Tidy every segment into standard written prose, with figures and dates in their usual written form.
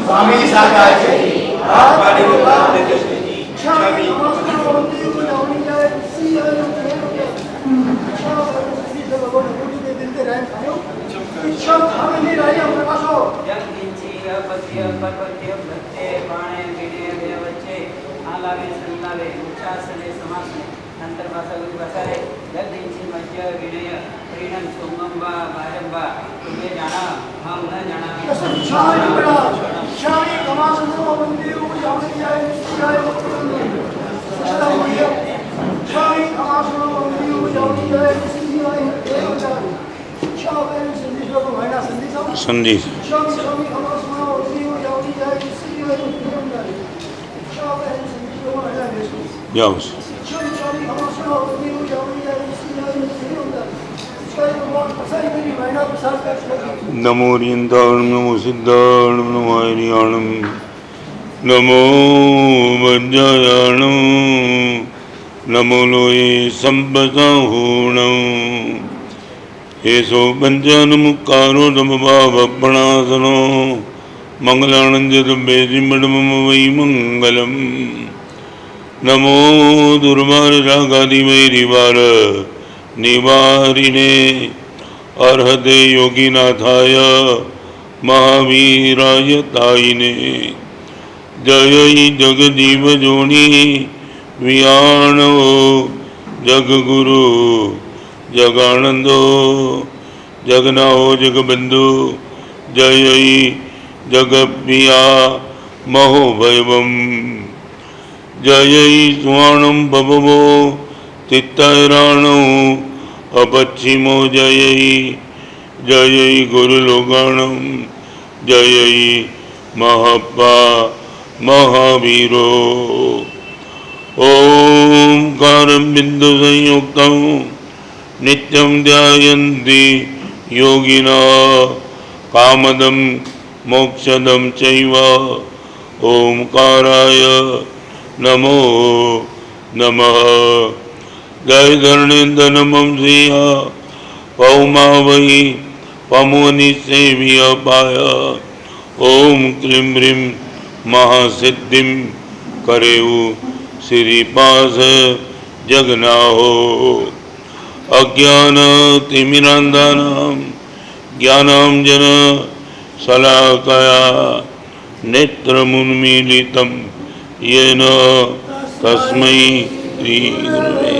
स्वामी साकार तुम्हें जाना हम न जाना संधि जाओ नमो रियंताणं नमो सिद्धाणं नमो हरियाणं नमो वज्रायाणं नमो लोये संपदाहूणं एषो पञ्चानमुक्कारो दमभावपणासनो मङ्गलानन्दवेदिमडमम वै मङ्गलम् नमो दुर्वाररागादिवैरिवार निवारिणे अर्हते योगिनाथाय महावीराय तायिने जय जगजीवजोनि वियाणो जगगुरु जगानंदो जगनाओ जगबंधु जय जगप्रिया महोभयवम जय सुवाणं बभवो तित्तराणो अपच्छिमो जय जय गुरुलोकाणं जय महाप्पा महावीरो ओंकारं बिंदु संयुक्तं नित्यं ध्यायन्ति योगिना कामदं मोक्षदं चैव ओंकाराय नमो नमः जय धरणेन्द्र नमः श्रिय पौमा वै पमोनि सेव्य पाय ओम क्लीं ह्रीं महासिद्धिं करेउ श्रीपास जगनाहो अज्ञानतिमिरान्धानां ज्ञानाञ्जन शलाकया नेत्रमुन्मीलितं येन तस्मै श्रीगुरवे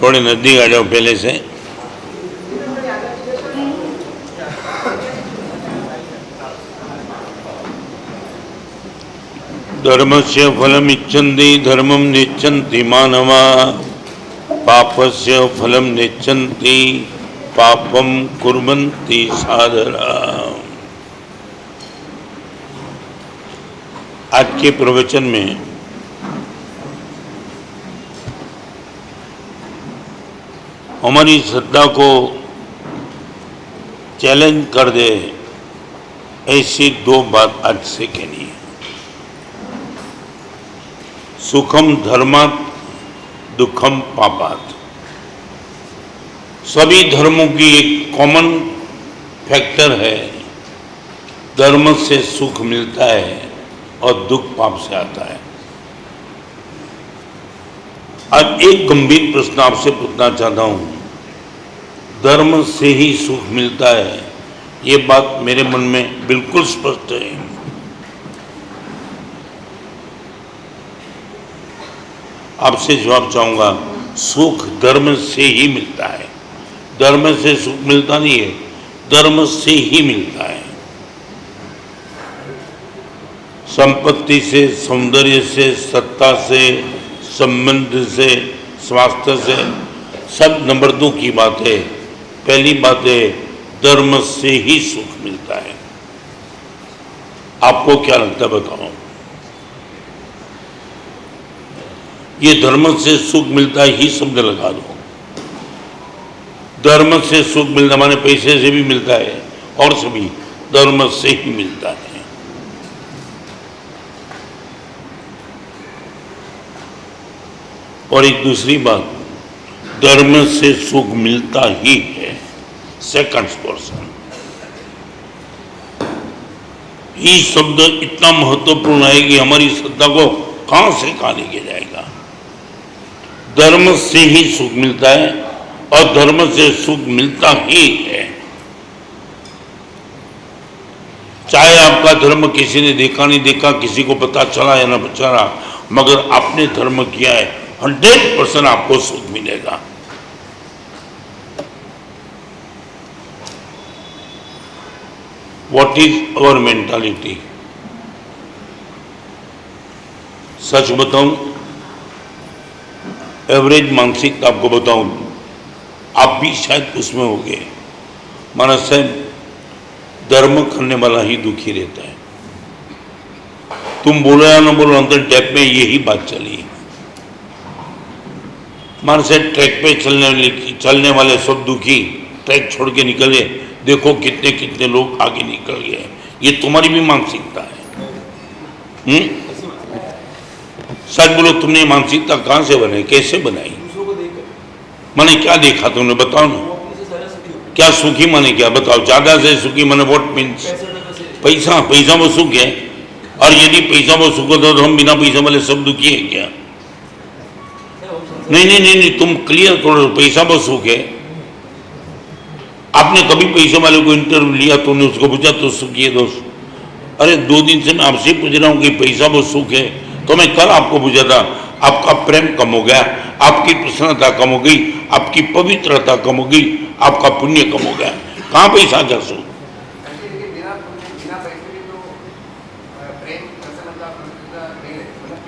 थोड़े नजदीक आ जाओ पहले से। धर्मस्य फलम इच्छन्ति धर्मं निच्छन्ति मानवा पापस्य फलम निच्छन्ति पापम कुर्वन्ति साधरा। आज के प्रवचन में हमारी श्रद्धा को चैलेंज कर दे ऐसी दो बात आज से कहनी है। सुखम धर्मात् दुखम पापात्। सभी धर्मों की एक कॉमन फैक्टर है, धर्म से सुख मिलता है और दुख पाप से आता है। आज एक गंभीर प्रश्न आपसे पूछना चाहता हूं, धर्म से ही सुख मिलता है, ये बात मेरे मन में बिल्कुल स्पष्ट है। आपसे जवाब चाहूंगा, सुख धर्म से ही मिलता है, धर्म से सुख मिलता नहीं है, धर्म से ही मिलता है। संपत्ति से, सौंदर्य से, सत्ता से, संबंध से, स्वास्थ्य से, सब नंबर 2 की बात है। पहली बात है, धर्म से ही सुख मिलता है। आपको क्या लगता है बताओ? ये धर्म से सुख मिलता ही शब्द लगा दो। धर्म से सुख मिलता माने पैसे से भी मिलता है और सभी धर्म से ही मिलता है। और एक दूसरी बात, धर्म से सुख मिलता ही है, सेकंड पोर्शन। ये शब्द इतना महत्वपूर्ण है कि हमारी श्रद्धा को कहां से कहां लेके जाएगा। धर्म से ही सुख मिलता है और धर्म से सुख मिलता ही है। चाहे आपका धर्म किसी ने देखा नहीं देखा, किसी को पता चला या ना चला, मगर आपने धर्म किया है, 100% आपको सुख मिलेगा। What is our mentality? सच बताऊं, एवरेज मानसिकता आपको बताऊं, आप भी शायद उसमें हो गए। माना साहब, धर्म करने वाला ही दुखी रहता है। तुम बोलो या ना बोलो, अंदर टैप में यही बात चली। माना साहब, ट्रैक पे चलने वाले सब दुखी, ट्रैक छोड़ के निकले, देखो कितने कितने लोग आगे निकल गए। ये तुम्हारी भी मानसिकता है। सच बोलो, तुमने मानसिकता कहां से बनाई, कैसे बनाई? मैंने क्या देखा तुमने, बताओ ना। क्या सुखी माने क्या, बताओ। ज्यादा से सुखी माने व्हाट मीन्स? पैसा, पैसा वो सुख है। और यदि पैसा वो सुख होता तो हम बिना पैसा वाले सब दुखी है क्या? नहीं नहीं नहीं नहीं, तुम क्लियर करो, पैसा वो सुख है। आपने कभी पैसे वाले को इंटरव्यू लिया, तुमने उसको पूछा तो सुखी है दोस्त? अरे 2 दिन से मैं आपसे पूछ रहा हूं कि पैसा वो सुख है। तो मैं कल आपको पूछा था, आपका प्रेम कम हो गया, आपकी प्रसन्नता कम हो गई, आपकी पवित्रता कम हो गई, आपका पुण्य कम हो गया। कहां पैसा क्या सुख?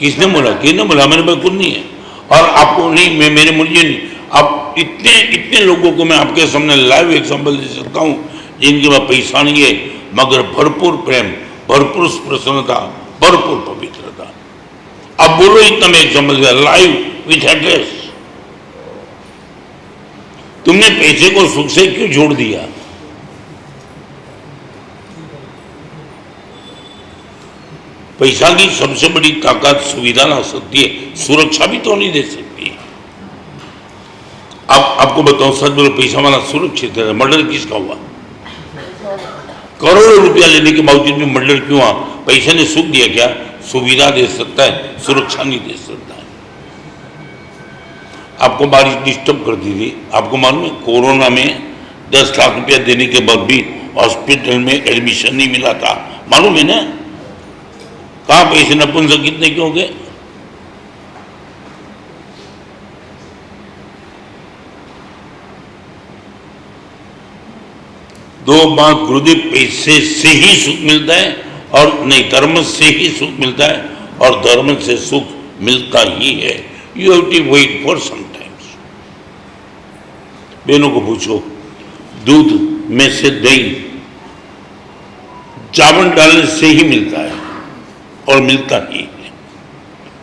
किसने बोला? किसने बोला? मैंने बिल्कुल नहीं है। और आपको नहीं, मैं मेरे मुझे नहीं। अब इतने लोगों को मैं आपके सामने लाइव एग्जाम्पल दे सकता हूं जिनके पास पैसा नहीं है मगर भरपूर प्रेम, भरपूर प्रसन्नता, भरपूर पवित्रता। अब बोलो, इतना मैं एग्जाम्पल दिया लाइव विथ एड्रेस। तुमने पैसे को सुख से क्यों जोड़ दिया? पैसा की सबसे बड़ी ताकत सुविधा ला सकती है, सुरक्षा भी तो नहीं दे सकती। अब आपको बताओ, सच बोलो, पैसा वाला सुरक्षित है? मर्डर किसका हुआ? करोड़ों रुपया लेने के बावजूद भी मर्डर क्यों हुआ? पैसे ने सुख दिया क्या? सुविधा दे सकता है, सुरक्षा नहीं दे सकता है। आपको बारिश डिस्टर्ब कर दी थी, आपको मालूम है कोरोना में 10 लाख रुपया देने के बाद भी हॉस्पिटल में एडमिशन नहीं मिला था, मालूम है ना? कहां पैसे नपुंसक कितने क्यों गए? दो बात, गुरुदेव, पैसे से ही सुख मिलता है और नहीं, धर्म से ही सुख मिलता है और धर्म से सुख मिलता ही है। You have to wait for some times. बहनों को पूछो, दूध में से दही चावल डालने से ही मिलता है और मिलता ही है,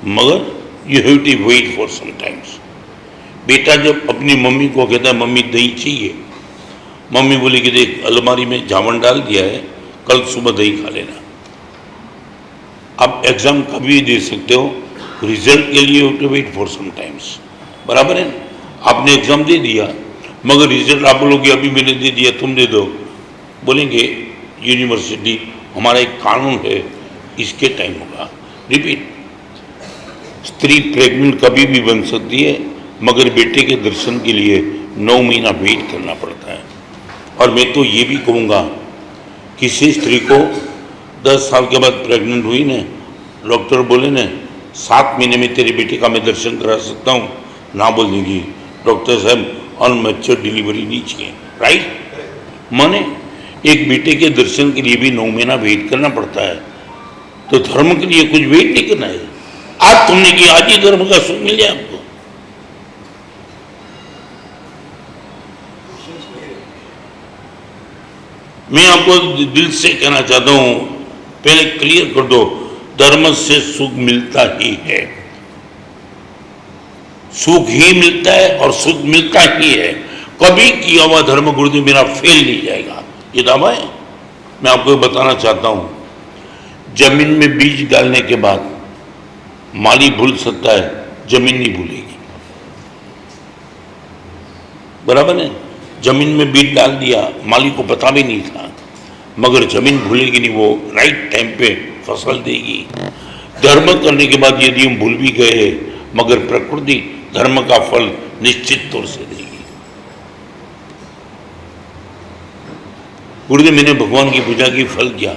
मगर you have to wait for some times. बेटा जब अपनी मम्मी को कहता है मम्मी दही चाहिए, मम्मी बोली कि देख अलमारी में जावन डाल दिया है, कल सुबह दही खा लेना। आप एग्जाम कभी भी दे सकते हो, रिजल्ट के लिए to wait for some times, बराबर है? आपने एग्जाम दे दिया मगर रिजल्ट आप बोलोगे अभी मैंने दे दिया तुम दे दो, बोलेंगे यूनिवर्सिटी हमारा एक कानून है, इसके टाइम होगा। रिपीट, स्त्री प्रेग्नेंट कभी भी बन सकती है मगर बेटे के दर्शन के लिए 9 महीना वेट करना पड़ता है। और मैं तो ये भी कहूँगा, किसी स्त्री को 10 साल के बाद प्रेग्नेंट हुई ना, डॉक्टर बोले ना 7 महीने में तेरे बेटे का मैं दर्शन करा सकता हूँ, ना बोल देंगी डॉक्टर साहब अनमैच्योर डिलीवरी नहीं चाहिए, राइट? माने एक बेटे के दर्शन के लिए भी 9 महीना वेट करना पड़ता है, तो धर्म के लिए कुछ वेट नहीं करना है। आज तुमने किया, आज ही धर्म का सुख मिल जाए आपको। मैं आपको दिल से कहना चाहता हूं, पहले क्लियर कर दो, धर्म से सुख मिलता ही है, सुख ही मिलता है और सुख मिलता ही है। कभी किया हुआ धर्म गुरुदेव मेरा फेल नहीं जाएगा, ये दावा है। मैं आपको बताना चाहता हूं, जमीन में बीज डालने के बाद माली भूल सकता है, जमीन नहीं भूलेगी। बराबर है। जमीन में बीज डाल दिया, मालिक को पता भी नहीं था, मगर जमीन भूलेगी नहीं, वो राइट टाइम पे फसल देगी। धर्म करने के बाद यदि हम भूल भी गए, मगर प्रकृति धर्म का फल निश्चित तौर से देगी। गुरुदेव, मैंने भगवान की पूजा की, फल किया,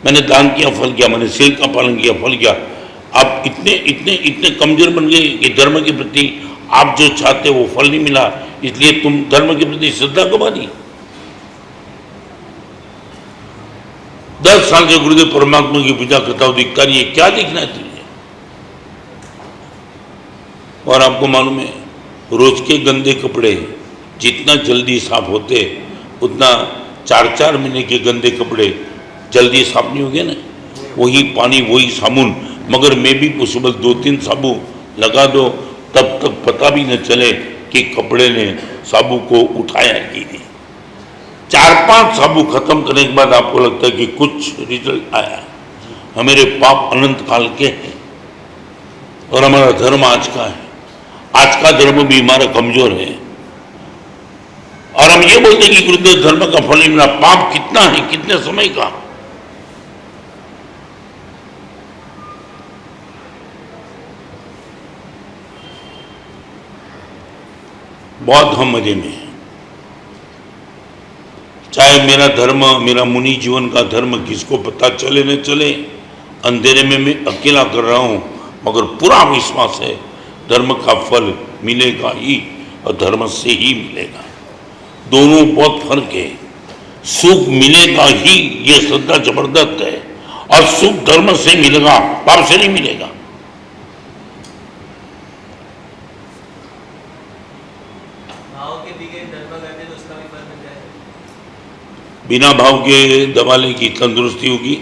मैंने दान किया, फल किया, मैंने शील का पालन किया, फल किया। आप इतने इतने इतने कमजोर बन गए कि धर्म के प्रति आप जो चाहते वो फल नहीं मिला, इसलिए तुम धर्म के प्रति श्रद्धा गवा दी। 10 साल से गुरुदेव परमात्मा की पूजा करता हूं, दिखता नहीं है, क्या दिखना है तुझे? और आपको मालूम है, रोज के गंदे कपड़े जितना जल्दी साफ होते, उतना 4-4 महीने के गंदे कपड़े जल्दी साफ नहीं हो गए ना। वही पानी, वही साबुन, मगर मैं भी पॉसिबल 2-3 साबुन लगा दो, तब तक पता भी न चले कि कपड़े ने साबु को उठाया कि नहीं। 4-5 साबु खत्म करने के बाद आपको लगता है कि कुछ रिजल्ट आया। हमारे पाप अनंत काल के हैं और हमारा धर्म आज का है। आज का धर्म भी हमारा कमजोर है और हम ये बोलते हैं कि गुरुदेव धर्म का फल नहीं मिला। पाप कितना है, कितने समय का? बहुत हम मजे में हैं। चाहे मेरा धर्म, मेरा मुनि जीवन का धर्म किसको पता चले न चले, अंधेरे में मैं अकेला कर रहा हूं, मगर पूरा विश्वास है धर्म का फल मिलेगा ही और धर्म से ही मिलेगा। दोनों बहुत फर्क है। सुख मिलेगा ही, ये श्रद्धा जबरदस्त है, और सुख धर्म से मिलेगा, पाप से नहीं मिलेगा। बिना भाव के दवा ले की तंदुरुस्ती होगी?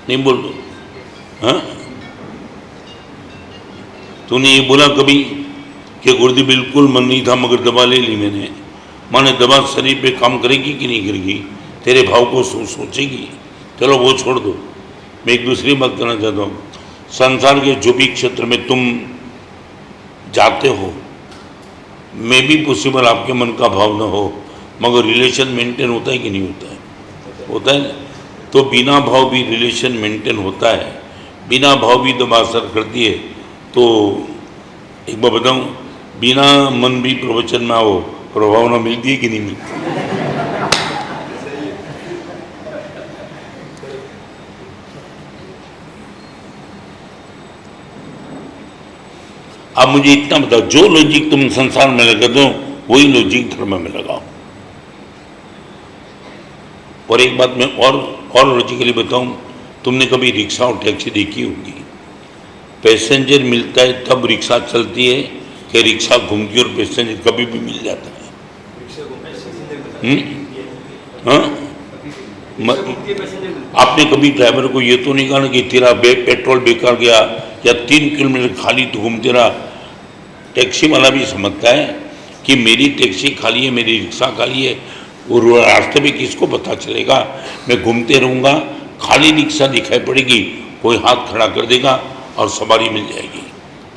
नहीं बोल दो। हाँ, तूने ये बोला कभी कि गुरुदेव बिल्कुल मन नहीं था मगर दवा ले ली मैंने? माने दवा शरीर पे काम करेगी कि नहीं करेगी? तेरे भाव को सोचेगी? चलो वो छोड़ दो। मैं एक दूसरी बात करना चाहता हूँ। संसार के जो भी क्षेत्र में तुम जाते हो, मैं भी पॉसिबल आपके मन का भाव न हो, मगर रिलेशन मेंटेन होता है कि नहीं होता है? होता है ना। तो बिना भाव भी रिलेशन मेंटेन होता है, बिना भाव भी दवा असर करती है। तो एक बार बताऊं, बिना मन भी प्रवचन में आओ, प्रभावना मिलती है कि नहीं मिलती? अब मुझे इतना बताओ, जो लॉजिक तुम संसार में लगा दो वही लॉजिक धर्म में लगाओ। और एक बात मैं और लॉजिकली बताऊं, तुमने कभी रिक्शा और टैक्सी देखी होगी? पैसेंजर मिलता है तब रिक्शा चलती है कि रिक्शा घूमती और पैसेंजर कभी भी मिल जाता है? हाँ? आपने कभी ड्राइवर को ये तो नहीं कहा ना कि तेरा पेट्रोल बेकार गया या 3 किलोमीटर खाली तो घूमते रहा? टैक्सी वाला भी समझता है कि मेरी टैक्सी खाली है, मेरी रिक्शा खाली है, और रास्ते में किसको पता चलेगा? मैं घूमते रहूँगा, खाली रिक्शा दिखाई पड़ेगी, कोई हाथ खड़ा कर देगा और सवारी मिल जाएगी।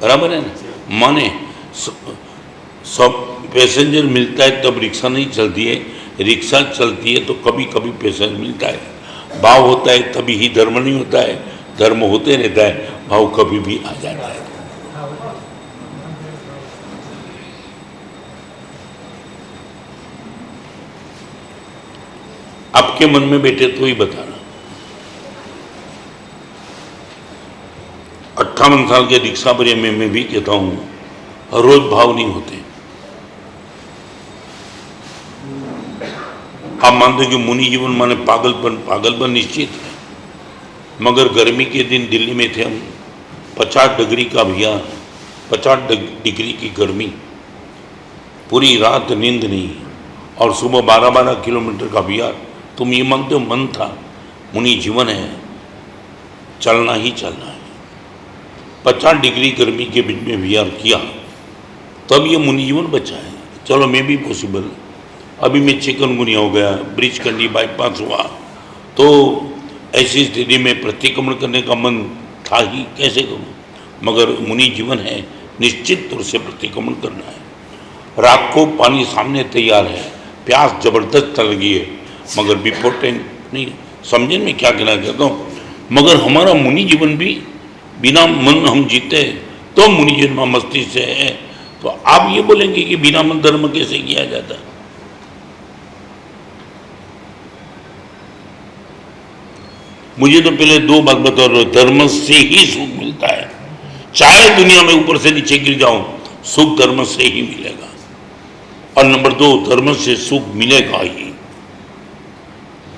बराबर है ना? माने सब पैसेंजर मिलता है तब रिक्शा नहीं चलती है, रिक्शा चलती है तो कभी कभी पैसेंजर मिलता है। भाव होता है तभी ही धर्म नहीं होता है, धर्म होते रहता है, भाव कभी भी आ जाता है। आपके मन में बैठे तो ही बताना। 58 साल के रिक्शा पर मैं भी कहता हूं, रोज भाव नहीं होते। आप मानते हो कि मुनि जीवन माने पागलपन निश्चित है, मगर गर्मी के दिन दिल्ली में थे हम, 50 डिग्री का अभियान, 50 डिग्री की गर्मी, पूरी रात नींद नहीं, और सुबह 12-12 किलोमीटर का अभियान। तुम ये मानते हो मन था? मुनि जीवन है, चलना ही चलना है। 50 डिग्री गर्मी के बीच में अभियान किया, तब ये मुनि जीवन बचा है। चलो मैं भी पॉसिबल, अभी मैं चिकनगुनिया हो गया, ब्रिज कंडी बाईपास हुआ, तो ऐसी स्थिति में प्रतिक्रमण करने का मन था ही, कैसे करूं? मगर मुनि जीवन है, निश्चित तौर से प्रतिक्रमण करना है। रात को पानी सामने तैयार है, प्यास जबरदस्त लगी है, मगर बिफोर टाइम नहीं। समझे मैं क्या कहना चाहता हूँ? मगर हमारा मुनि जीवन भी बिना मन हम जीते तो मुनि जीवन मस्ती से है। तो आप ये बोलेंगे कि बिना मन धर्म कैसे किया जाता है? मुझे तो पहले दो बात बताओ, धर्म से ही सुख मिलता है। चाहे दुनिया में ऊपर से नीचे गिर जाऊं, सुख धर्म से ही मिलेगा। और नंबर दो, धर्म से सुख मिलेगा ही।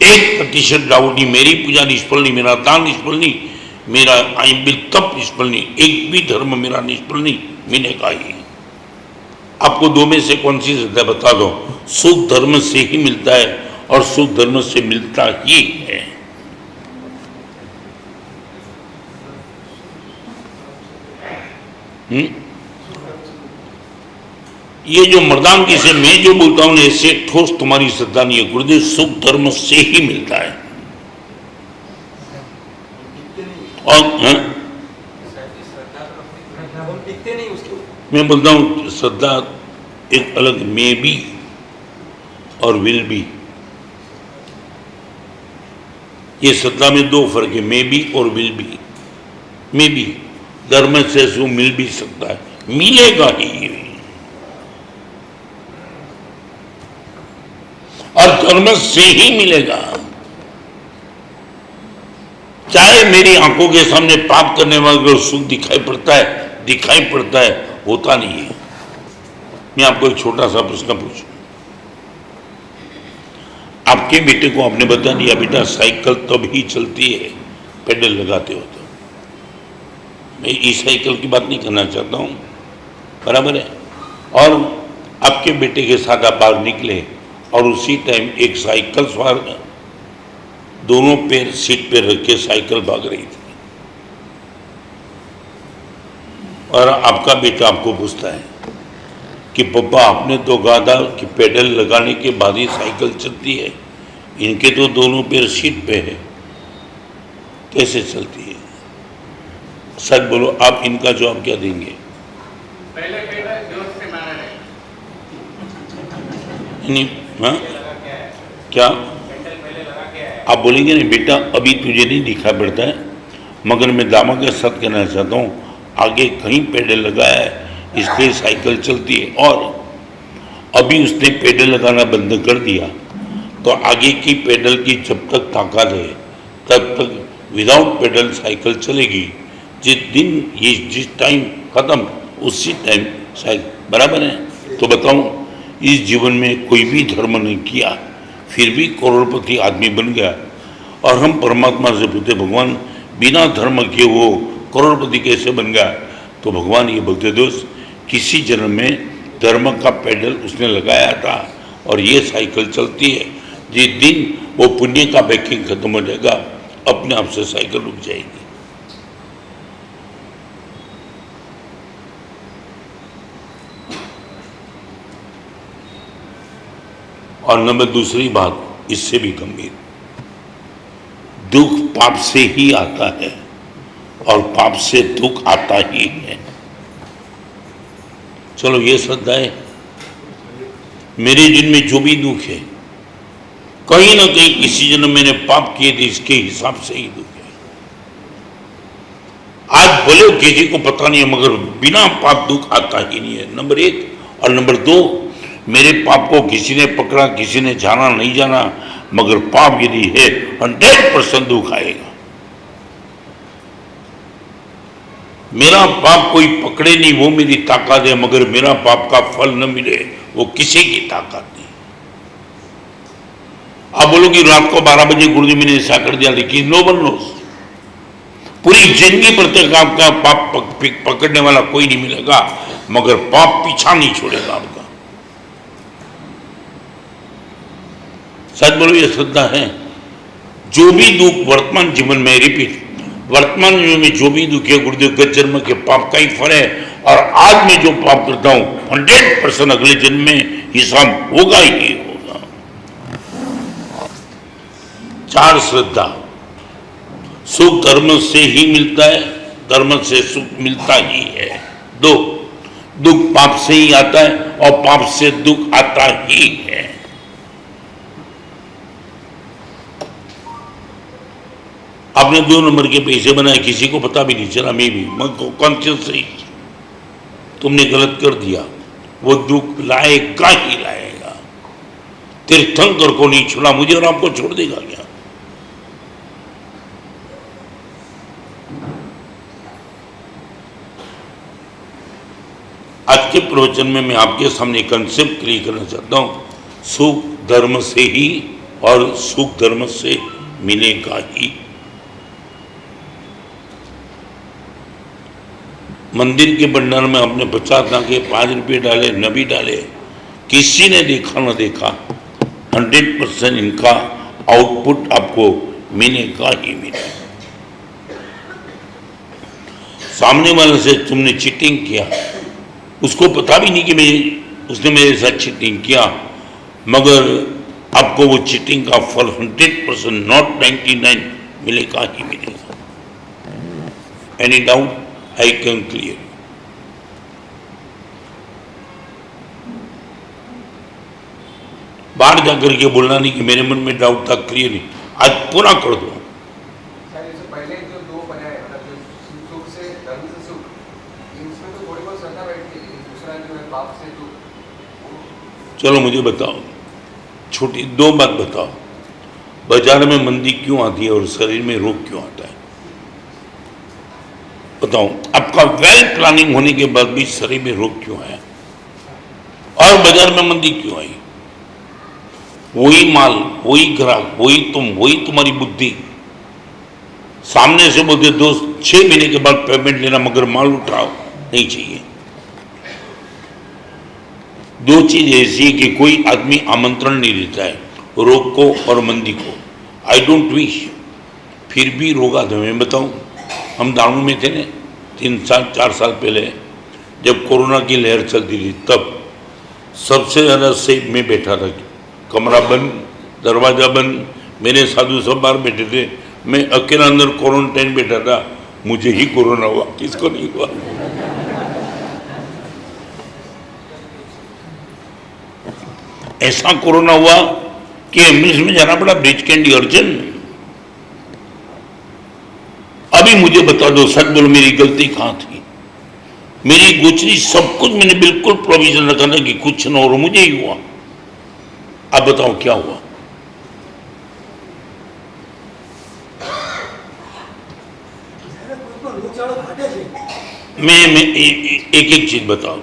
1% डाउट नहीं, मेरी पूजा निष्फल नहीं, मेरा दान निष्फल नहीं, मेरा आई बिल तप निष्फल नहीं, एक भी धर्म मेरा निष्फल नहीं, मिलेगा ही। आपको दो में से कौन सी श्रद्धा बता दो? सुख धर्म से ही मिलता है और सुख धर्म से मिलता ही है। ये जो मर्दानगी से मैं जो बोलता हूं, ऐसे ठोस तुम्हारी श्रद्धा नहीं है गुरुदेव। सुख धर्म से ही मिलता है। और मैं बोलता हूं श्रद्धा एक अलग, मे बी और विल बी। ये श्रद्धा में दो फर्क है, मे बी और विल बी। मे बी धर्म से सुख मिल भी सकता है, मिलेगा ही, और धर्म से ही मिलेगा। चाहे मेरी आंखों के सामने पाप करने वाले को सुख दिखाई पड़ता है, होता नहीं है। मैं आपको एक छोटा सा प्रश्न पूछूं। आपके बेटे को आपने बता दिया बेटा साइकिल तब ही चलती है पेडल लगाते हो। तो मैं ई साइकिल की बात नहीं करना चाहता हूं, बराबर है। और आपके बेटे के साथ आप बाहर निकले और उसी टाइम एक साइकिल सवार दोनों पैर सीट पे रख के साइकिल भाग रही थी, और आपका बेटा आपको पूछता है कि पापा आपने तो कहा था कि पेडल लगाने के बाद ही साइकिल चलती है, इनके तो दोनों पैर सीट पे है, कैसे चलती है? सच बोलो, आप इनका जवाब क्या देंगे? पहले जोर से मारा है। नहीं, हाँ क्या आप बोलेंगे? नहीं बेटा अभी तुझे नहीं दिखा पड़ता है, मगर मैं दामा के साथ कहना चाहता हूँ आगे कहीं पेडल लगाया है इसलिए साइकिल चलती है, और अभी उसने पेडल लगाना बंद कर दिया तो आगे की पेडल की जब तक ताकत है तब तक विदाउट पेडल साइकिल चलेगी। जिस टाइम खत्म उसी टाइम साइकिल, बराबर है। तो बताऊं, इस जीवन में कोई भी धर्म नहीं किया फिर भी करोड़पति आदमी बन गया, और हम परमात्मा से पूछते भगवान बिना धर्म के वो करोड़पति कैसे बन गया? तो भगवान ये बोलते दोस्त, किसी जन्म में धर्म का पेडल उसने लगाया था और ये साइकिल चलती है। जिस दिन वो पुण्य का बैकिंग खत्म हो जाएगा अपने आप से साइकिल रुक जाएगी। और नंबर दूसरी बात इससे भी गंभीर, दुख पाप से ही आता है और पाप से दुख आता ही है। चलो ये श्रद्धा है, मेरे जिनमें जो भी दुख है कहीं ना कहीं किसी जन्म मैंने पाप किए थे इसके हिसाब से ही दुख है। आज भले किसी को पता नहीं है मगर बिना पाप दुख आता ही नहीं है, नंबर एक। और नंबर दो, मेरे पाप को किसी ने पकड़ा, किसी ने जाना नहीं जाना, मगर पाप यदि है 100% दुख आएगा। मेरा पाप कोई पकड़े नहीं वो मेरी ताकत है, मगर मेरा पाप का फल न मिले वो किसी की ताकत नहीं। आप बोलोगे रात को 12 बजे गुरुजी मैंने ऐसा कर दिया, लेकिन नो वन नोस, पूरी जिंदगी प्रत्येक आपका पाप पकड़ने वाला कोई नहीं मिलेगा, मगर पाप पीछा नहीं छोड़ेगा आपका। सच बोलो ये श्रद्धा है। जो भी दुख वर्तमान जीवन में, रिपीट, वर्तमान जीवन में जो भी दुख है गुरुदेव गत जन्म के पाप का ही फल है, और आज मैं जो पाप करता हूं 100% अगले जन्म में हिसाब होगा ही होगा। 4 श्रद्धा, सुख धर्म से ही मिलता है, धर्म से सुख मिलता ही है। 2, दुख पाप से ही आता है और पाप से दुख आता ही है। आपने 2 नंबर के पैसे बनाए, किसी को पता भी नहीं चला, मैं कॉन्शियस ही तुमने गलत कर दिया, वो दुख लाएगा ही लाएगा। तीर्थंकर को नहीं छोड़ा, मुझे और आपको छोड़ देगा क्या? आज के प्रवचन में मैं आपके सामने कंसेप्ट क्लियर करना चाहता हूं, सुख धर्म से ही और सुख धर्म से मिलेगा ही। मंदिर के भंडार में आपने 50 ना के 5 रुपये डाले, न भी डाले, किसी ने देखा न देखा, 100% इनका आउटपुट आपको मिलेगा ही मिलेगा। सामने वाले से तुमने चीटिंग किया, उसको पता भी नहीं कि उसने मेरे साथ चीटिंग किया, मगर आपको वो चीटिंग का फल 100% नॉट 99 मिलेगा ही मिलेगा। Any doubt? I can clear. बाहर जाकर के बोलना नहीं कि मेरे मन में डाउट था, क्लियर नहीं, आज पूरा कर दो। पहले जो 2 बनाए, मतलब जो सुख से धर्म से सुख, इसमें तो थोड़ी बहुत श्रद्धा बैठती है, दूसरा जो है पाप से दुख। चलो मुझे बताओ, छोटी 2 बात बताओ, बाजार में मंदी क्यों आती है और शरीर में रोग क्यों आता है? बताओ। आपका वेल प्लानिंग होने के बाद भी शरीर में रोग क्यों आया और बाजार में मंदी क्यों आई? वही माल, वही ग्राहक, वही तुम, वही तुम्हारी बुद्धि। सामने से बोलते दोस्त 6 महीने के बाद पेमेंट लेना, मगर माल उठाओ नहीं चाहिए। 2 चीज ऐसी है कि कोई आदमी आमंत्रण नहीं देता है, रोग को और मंदी को। आई डोंट विश, फिर भी रोग आता है। मैं बताऊं, हम दारू में थे ना 3-4 साल पहले, जब कोरोना की लहर चलती थी, तब सबसे ज़्यादा सेफ में बैठा था, कमरा बंद, दरवाज़ा बंद, मेरे साधु सब बाहर बैठे थे, मैं अकेला अंदर क्वारंटाइन बैठा था। मुझे ही कोरोना हुआ, किसको नहीं हुआ? ऐसा कोरोना हुआ कि एम्बुलेंस में जाना पड़ा, ब्रिज कैंडी अर्जेंट। अभी मुझे बता दो, सच बोलो, मेरी गलती कहां थी? मेरी गोचरी सब कुछ मैंने बिल्कुल प्रोविजन रखा था कि कुछ न हो, मुझे ही हुआ। अब बताओ क्या हुआ? मैं एक चीज बताऊं,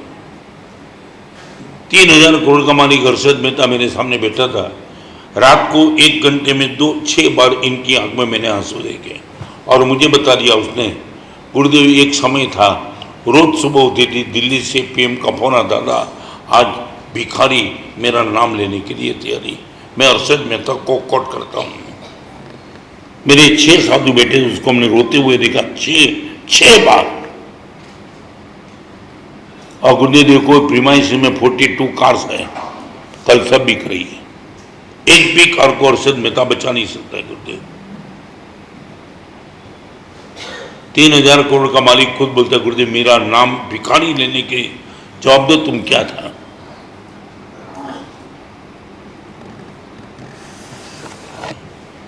3000 करोड़ का मालिक हर्षद मेहता मेरे सामने बैठा था। रात को 1 घंटे में 6 बार इनकी आंख में मैंने आंसू देखे और मुझे बता दिया उसने, गुरुदेव एक समय था, रोज सुबह होती थी, दिल्ली से पीएम का फोन आता था, आज भिखारी मेरा नाम लेने के लिए तैयारी। मैं हर्षद मेहता को कोट करता हूँ। मेरे 6 साधु बेटे, उसको हमने रोते हुए देखा 6 बार। और गुरुदेव देखो, प्रीमाइस में 42 कार्स है, कल सब बिक रही है, एक भी कार को हर्षद मेहता बचा नहीं सकता है। गुरुदेव 3000 करोड़ का मालिक खुद बोलता है, गुरुदेव मेरा नाम भिखारी लेने के जवाब दो, तुम क्या था?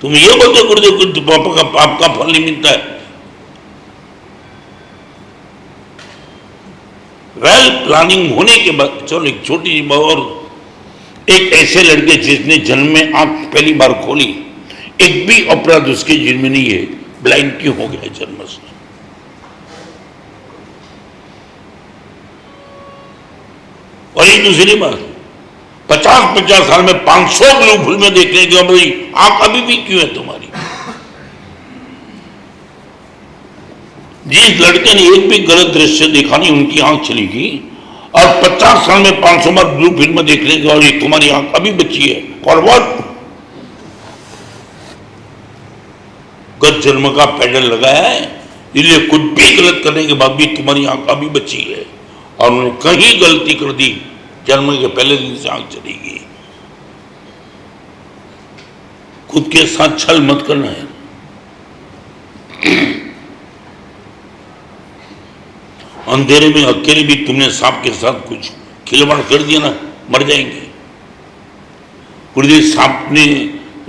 तुम ये बोलते गुरुदेव कुछ पाप का फल नहीं मिलता है। वेल प्लानिंग होने के बाद, चलो एक छोटी सी बात और, एक ऐसे लड़के जिसने जन्म में आंख पहली बार खोली, एक भी अपराध उसके जिन में नहीं है, ब्लाइंड क्यों हो गया जन्म से? और एक दूसरी बात, 50 साल में 500 ब्लू फिल्में देखने के बाद आंख अभी भी क्यों है तुम्हारी? जिस लड़के ने एक भी गलत दृश्य देखा नहीं, उनकी आंख चली गई, और 50 साल में 500 बार ब्लू फिल्म देखने के बाद तुम्हारी आंख अभी बची है। For what? गत जन्म का पैडल लगाया है, इसलिए कुछ भी गलत करने के बाद भी तुम्हारी आंख अभी बची है, और उन्होंने कहीं गलती कर दी, जन्म के पहले दिन से आंख चली गई। खुद के साथ छल मत करना है। अंधेरे में अकेले भी तुमने सांप के साथ कुछ खिलवाड़ कर दिया ना, मर जाएंगे। गुरुदेव सांप ने,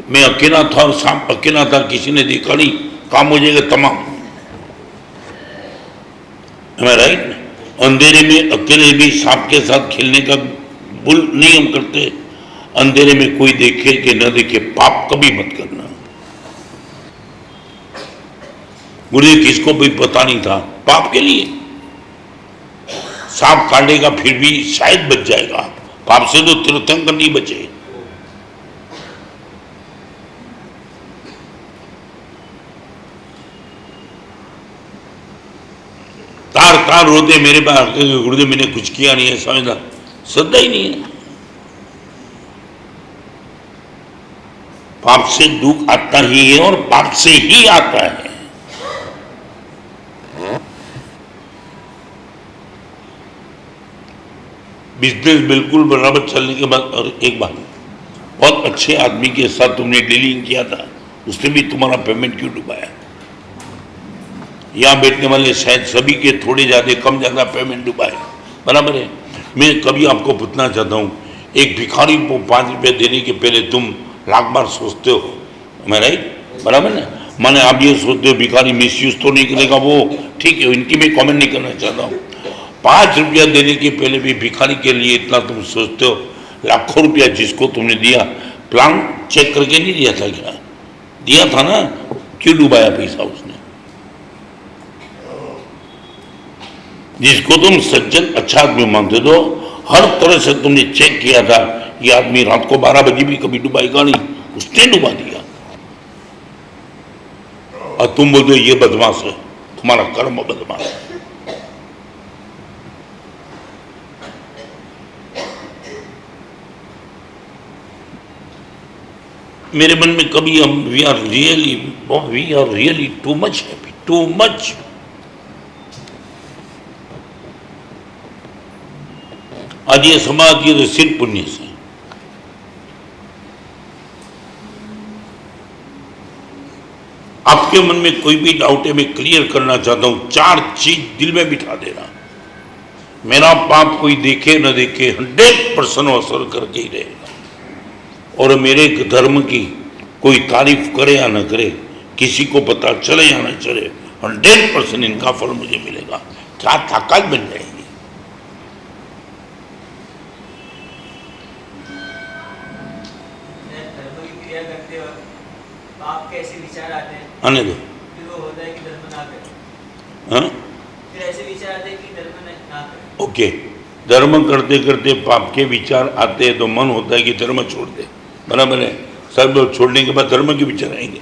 मैं अकेला था और सांप अकेला था, किसी ने देखा नहीं, काम हो जाएगा तमाम। राइट? अंधेरे में अकेले भी सांप के साथ खेलने का बुल नहीं हम करते। अंधेरे में कोई देखे कि न देखे, पाप कभी मत करना। गुरुदेव किसको भी पता नहीं था, पाप के लिए सांप काटेगा फिर भी शायद बच जाएगा, पाप से तो तीर्थंकर नहीं बचे। तार तार रोते मेरे पास, गुरुदेव मैंने कुछ किया नहीं है, समझना श्रद्धा ही नहीं है। पाप से दुख आता ही है और पाप से ही आता है। बिजनेस बिल्कुल बराबर चलने के बाद, और एक बात, बहुत अच्छे आदमी के साथ तुमने डीलिंग किया था, उसने भी तुम्हारा पेमेंट क्यों डुबाया? यहाँ बैठने वाले शायद सभी के थोड़े ज्यादा कम ज्यादा पेमेंट डुबाए, बराबर है। मैं कभी आपको पूछना चाहता हूँ, एक भिखारी को 5 रुपये देने के पहले तुम लाख बार सोचते हो, मैं राइट? बराबर ना? माने आप ये सोचते हो भिखारी मिसयूज तो नहीं करेगा, वो ठीक है, इनकी मैं कमेंट नहीं करना चाहता हूँ। 5 रुपया देने के पहले भी भिखारी के लिए इतना तुम सोचते हो। लाखों रुपया जिसको तुमने दिया, प्लान चेक करके नहीं दिया था क्या? दिया था ना, क्यों डुबाया पैसा उसने? जिसको तुम सज्जन अच्छा आदमी मानते हो, हर तरह से तुमने चेक किया था, ये आदमी रात को 12 बजे भी कभी डुबाएगा नहीं, उसने डुबा दिया। और तुम बोलते हो ये बदमाश है, तुम्हारा कर्म बदमाश है। मेरे मन में कभी हम we are really too much happy, too much. आज ये समाज ये सिर्फ पुण्य से। आपके मन में कोई भी डाउट है, मैं क्लियर करना चाहता हूं, 4 चीज दिल में बिठा देना। मेरा पाप कोई देखे न देखे 100% असर करके ही रहेगा, और मेरे धर्म की कोई तारीफ करे या न करे, किसी को पता चले या न चले, 100% इनका फल मुझे मिलेगा। क्या ताकत बन जाएगी। धर्म की क्रिया करते वक्त पाप के ऐसे विचार आते हैं, आने दो। फिर वो होता है कि धर्म ना करें। हाँ, फिर ऐसे विचार आते हैं कि धर्म ना करें। ओके, धर्म करते करते पाप के विचार आते हैं तो मन होता है कि धर्म छोड़ दे, बराबर है। सब छोड़ने के बाद धर्म के विचार आएंगे।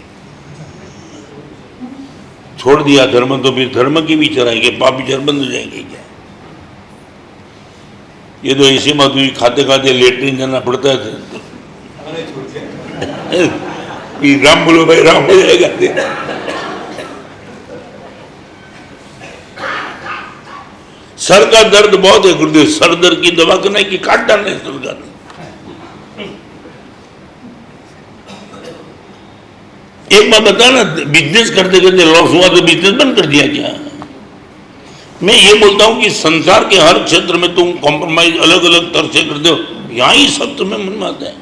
छोड़ दिया धर्म तो फिर धर्म के विचार आएंगे, पाप विचार बंद हो जाएंगे क्या? ये तो ऐसी बात हुई, खाते खाते लेटरिन जाना पड़ता है। राम बोलो भाई, राम हो जाएगा। सर का दर्द बहुत है गुरुदेव, सर दर्द की दवा करना कि काट डालना है सर का? एक बात बता ना, बिजनेस करते करते लॉस हुआ तो बिजनेस बंद कर दिया क्या? मैं ये बोलता हूं कि संसार के हर क्षेत्र में तुम कॉम्प्रोमाइज अलग अलग तरह से करते हो, यहां ही सब तुम्हें मन में आता है।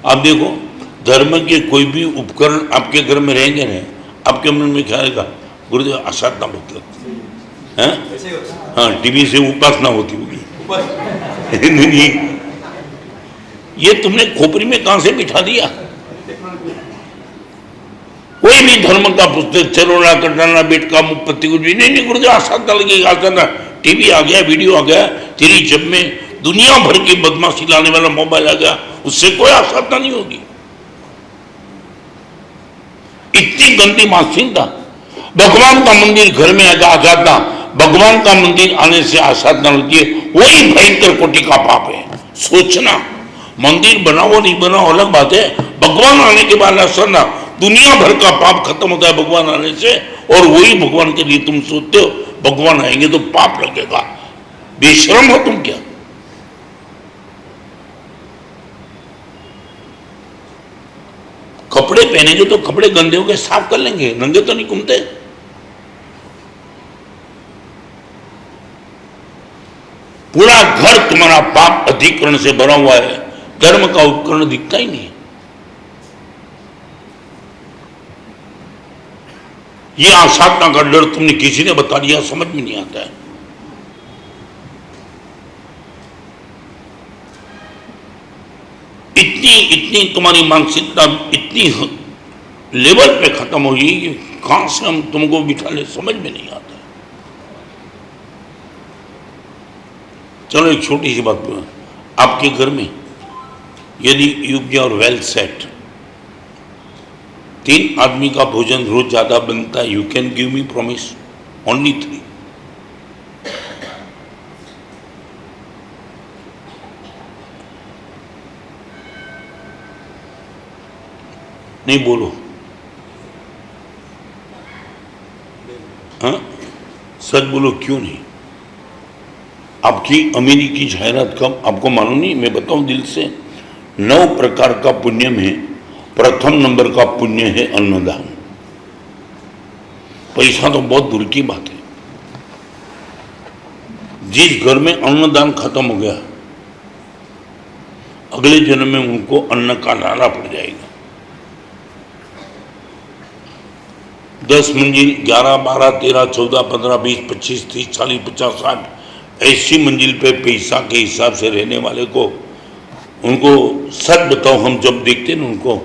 आप देखो, धर्म के कोई भी उपकरण आपके घर में रहेंगे ना, आपके मन में क्या आएगा? गुरुदेव असाधना मतलब है, हाँ, टीवी से उपासना होती होगी। नहीं, ये तुमने खोपड़ी में कहां से बिठा दिया? कोई भी धर्म का पुस्तक, चलोना कटाना बेट का मुपत्ति कुछ भी नहीं, गुरुदेव असाधना लगेगी, असाधना। टीवी आ गया, वीडियो आ गया, तेरी जब में दुनिया भर की बदमाशी लाने वाला मोबाइल आ गया, उससे कोई असाधना नहीं होगी। इतनी गंदी मानसिकता। भगवान का मंदिर घर में आएगा आसाधना, भगवान का मंदिर आने से आसाधना होती है, वही भयंकर कोटि का पाप है। सोचना, मंदिर बनाओ नहीं बनाओ अलग बात है, भगवान आने के बाद आसाधना, दुनिया भर का पाप खत्म होता है भगवान आने से। और वही भगवान के लिए तुम सोचते हो भगवान आएंगे तो पाप लगेगा। बेशरम हो तुम क्या? कपड़े पहनेंगे तो कपड़े गंदे हो गए साफ कर लेंगे, नंगे तो नहीं घूमते। पूरा घर तुम्हारा पाप अधिकरण से भरा हुआ है, धर्म का उपकरण दिखता ही नहीं। ये आसाधना का डर तुमने किसी ने बता दिया, समझ में नहीं आता है। इतनी तुम्हारी मानसिकता इतनी लेवल पे खत्म हो गई कि कहां से हम तुमको बिठा ले, समझ में नहीं आता। चलो एक छोटी सी बात बोलो, आपके घर में यदि यू आर वेल सेट, 3 आदमी का भोजन रोज ज्यादा बनता है, you can give me promise only 3। नहीं बोलो, हाँ सच बोलो, क्यों नहीं? आपकी अमीरी की जाहिरात कब आपको मालूम नहीं? मैं बताऊं दिल से, 9 प्रकार का पुण्य में प्रथम नंबर का पुण्य है अन्नदान। पैसा तो बहुत दूर की बात है। जिस घर में अन्नदान खत्म हो गया, अगले जन्म में उनको अन्न का लाला पड़ जाएगा। 10 मंजिल, 11, 12, 13, 14, 15, 20, 25, 30, 40, 50, 60 ऐसी मंजिल पे पैसा के हिसाब से रहने वाले को, उनको सच बताओ, हम जब देखते हैं उनको,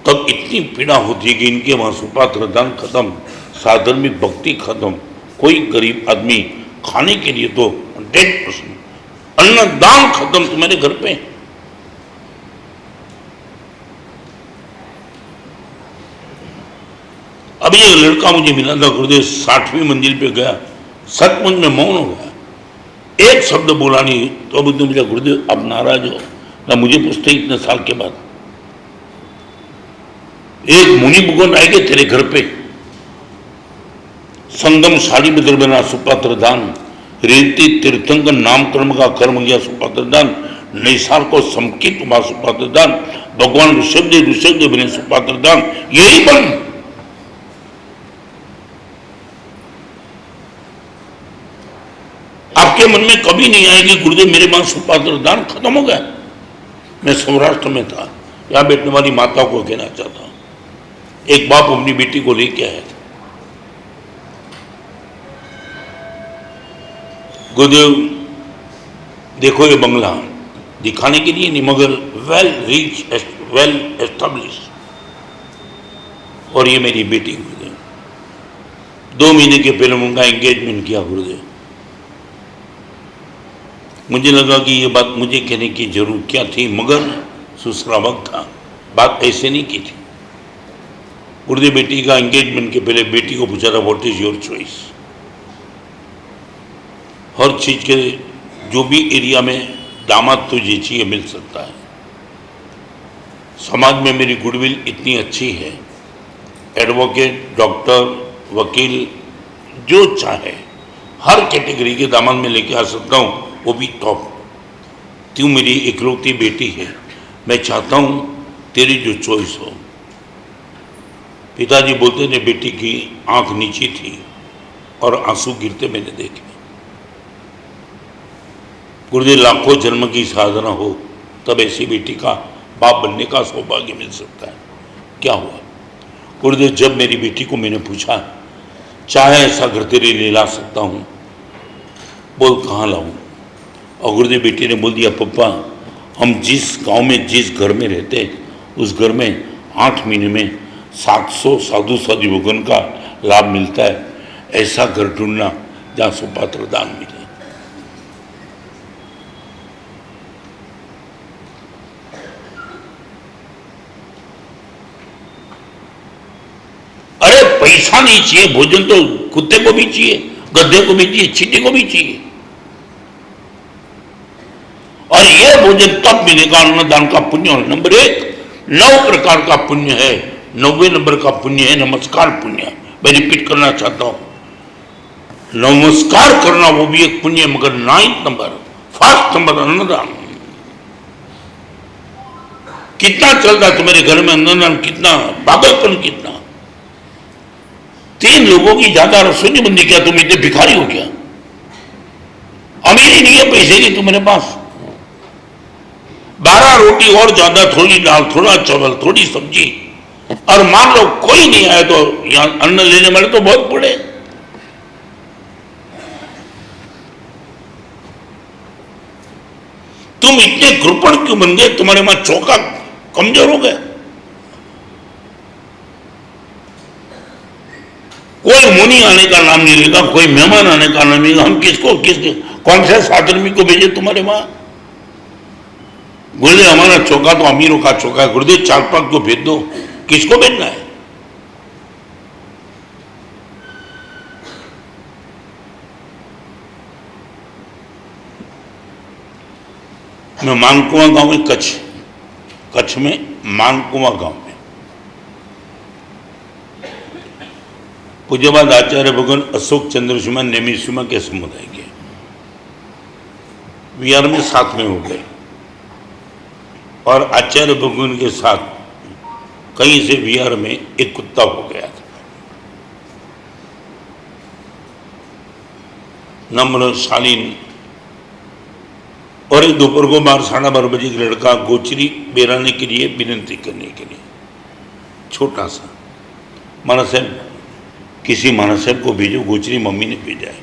तब इतनी पीड़ा होती है कि इनके वहां सुपात्र दान खत्म, साधर्मिक भक्ति खत्म, कोई गरीब आदमी खाने के लिए तो 100% अन्नदान खत्म तुम्हारे घर पे। अभी एक लड़का मुझे मिला था गुरुदेव, 60वीं मंजिल पे गया, सचमुच में मौन हो गया, एक शब्द बोला नहीं। तो अब उसने मुझे, गुरुदेव आप नाराज हो ना? मुझे पूछते इतने साल के बाद, एक मुनि भगवान आएंगे तेरे घर पे, संगम साड़ी बदल बना सुपात्र दान, रेती तीर्थंकर नामकर्म का कर्म गया सुपात्र दान, नैसार को समकित हुआ सुपात्र दान, भगवान ऋषभदेव बने सुपात्र दान, यही बन। आपके मन में कभी नहीं आएगी गुरुदेव मेरे पास सुपात्र दान खत्म हो गया। मैं सौराष्ट्र में था, यहां बैठने वाली माता को कहना चाहता हूं, एक बाप अपनी बेटी को लेके आया था, गुरुदेव देखो ये बंगला, दिखाने के लिए नहीं मगर वेल रिच, वेल एस्टेब्लिश, और ये मेरी बेटी गुरुदेव। 2 महीने के पहले उनका एंगेजमेंट किया गुरुदेव। मुझे लगा कि ये बात मुझे कहने की जरूरत क्या थी, मगर दूसरा वक्त था, बात ऐसे नहीं की थी। गुरुदेव बेटी का एंगेजमेंट के पहले बेटी को पूछा था व्हाट इज योर चॉइस। हर चीज के जो भी एरिया में दामाद तुझे चाहिए मिल सकता है। समाज में मेरी गुडविल इतनी अच्छी है, एडवोकेट, डॉक्टर, वकील, जो चाहे हर कैटेगरी के दामाद में लेके आ सकता हूँ, वो भी टॉप। तू मेरी इकलौती बेटी है, मैं चाहता हूँ तेरी जो चॉइस हो। पिताजी बोलते थे बेटी की आंख नीची थी और आंसू गिरते मैंने देखे। गुरुदेव लाखों जन्म की साधना हो तब ऐसी बेटी का बाप बनने का सौभाग्य मिल सकता है। क्या हुआ गुरुदेव, जब मेरी बेटी को मैंने पूछा चाहे ऐसा घर तेरे लिए ला सकता हूँ, बोल कहाँ लाऊं? और गुरुदेव बेटी ने बोल दिया पप्पा, हम जिस गांव में जिस घर में रहते उस घर में 8 महीने में 700 साधु साधु भगवान का लाभ मिलता है, ऐसा घर ढूंढना जहाँ सुपात्र दान मिले। अरे पैसा नहीं चाहिए, भोजन तो कुत्ते को भी चाहिए, गधे को भी चाहिए, चींटी को भी चाहिए, और यह भोजन तब मिलेगा अन्नदान का पुण्य। नंबर 1 9 प्रकार का पुण्य है, 90 नंबर का पुण्य है नमस्कार पुण्य। मैं रिपीट करना चाहता हूं, नमस्कार करना वो भी एक पुण्य, मगर 9 नंबर, फर्स्ट नंबर अन्नदान। कितना चल रहा है तुम्हारे घर में अन्नदान? कितना पागलपन, कितना 3 लोगों की ज्यादा रसोई नहीं बनती क्या? तुम इतने भिखारी हो क्या? जमीन ही नहीं है पैसे की तुम्हारे पास। 12 रोटी और ज्यादा, थोड़ी दाल, थोड़ा चावल, थोड़ी सब्जी, और मान लो कोई नहीं आया तो यहां अन्न लेने वाले तो बहुत पड़े। तुम इतने कृपण क्यों बन गए? तुम्हारे वहां चौका कमजोर हो गए। कोई मुनि आने का नाम नहीं लेगा, कोई मेहमान आने का नाम नहीं लेगा। हम किसको कौन से साधर्मी को भेजे तुम्हारे वहां? गुरुदेव हमारा चौका तो अमीरों का चौका है, गुरुदेव 4-5 को भेज दो। किसको भेजना है? मैं मानकुआ गांव में, कच्छ में मानकुआ गांव में पूज्यपाद आचार्य भगवान अशोक चंद्र सिम्हा नेमी सिम्हा के समुदाय के विहार में साथ में हो गए, और आचार्य भगवान के साथ कहीं से विहार में एक कुत्ता हो गया था, नम्र शालीन। और एक दोपहर को 12-12:30 बजे एक लड़का गोचरी बेराने के लिए विनती करने के लिए, छोटा सा, माना साहब किसी महाराज साहब को भेजो, गोचरी मम्मी ने भेजा है।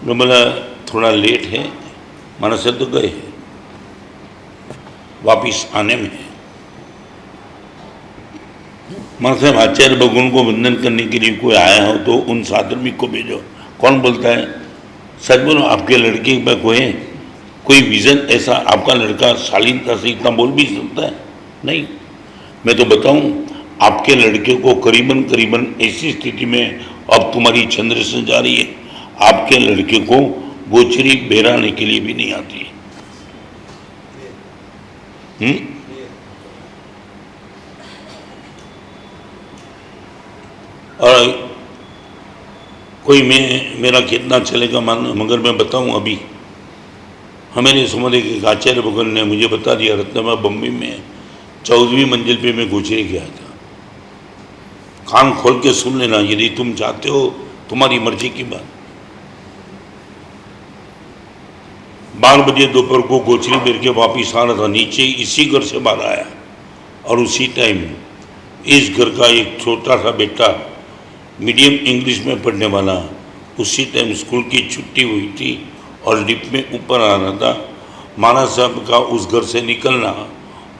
मैं बोला थोड़ा लेट है, महाराज साहब तो गए हैं, वापिस आने में है। महाराज साहब आचार्य भगवान को वंदन करने के लिए कोई आया हो तो उन साधर्मिक को भेजो। कौन बोलता है? सच बोलो, आपके लड़के में कोई विजन ऐसा? आपका लड़का शालीनता से इतना बोल भी सकता है? नहीं। मैं तो बताऊं, आपके लड़के को करीबन ऐसी स्थिति में अब तुम्हारी चंद्र से जा रही है, आपके लड़के को गोचरी बेराने के लिए भी नहीं आती है। और कोई मेरा कितना चलेगा मगर मैं बताऊं, अभी हमारे समुदाय के आचार्य भगवान ने मुझे बता दिया, रत्नमा बम्बई में 14वीं मंजिल पे मैं गोचरी गया था। कान खोल के सुन लेना, यदि तुम चाहते हो, तुम्हारी मर्जी की बात। 12 बजे दोपहर को गोचरी बेर के वापिस आ रहा था, नीचे इसी घर से बाहर आया, और उसी टाइम इस घर का एक छोटा सा बेटा मीडियम इंग्लिश में पढ़ने वाला, उसी टाइम स्कूल की छुट्टी हुई थी और लिफ्ट में ऊपर आ रहा था। महाराज साहब का उस घर से निकलना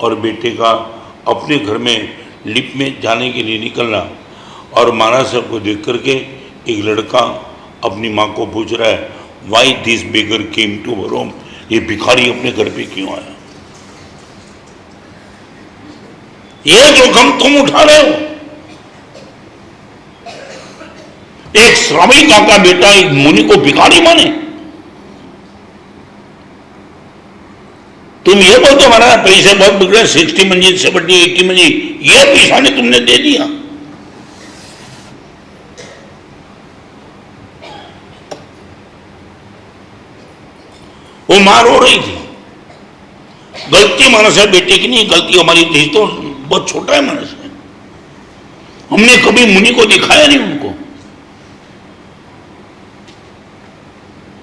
और बेटे का अपने घर में लिफ्ट में जाने के लिए निकलना, और महाराज साहब को देख करके एक लड़का अपनी माँ को पूछ रहा है, why this beggar came to our home? ये भिखारी अपने घर पे क्यों आया? ये जोखिम तुम उठा रहे हो। एक श्रावणी का बेटा एक मुनि को भिखारी माने? तुम ये बोलते हमारा पैसे बहुत बिगड़े, 60 मंजिल 70 80 मंजिल, ये पैसा ने तुमने दे दिया। वो मां रो रही थी। गलती मानस है बेटे की नहीं, गलती हमारी थी, तो बहुत छोटा है मानस है। हमने कभी मुनि को दिखाया नहीं उनको।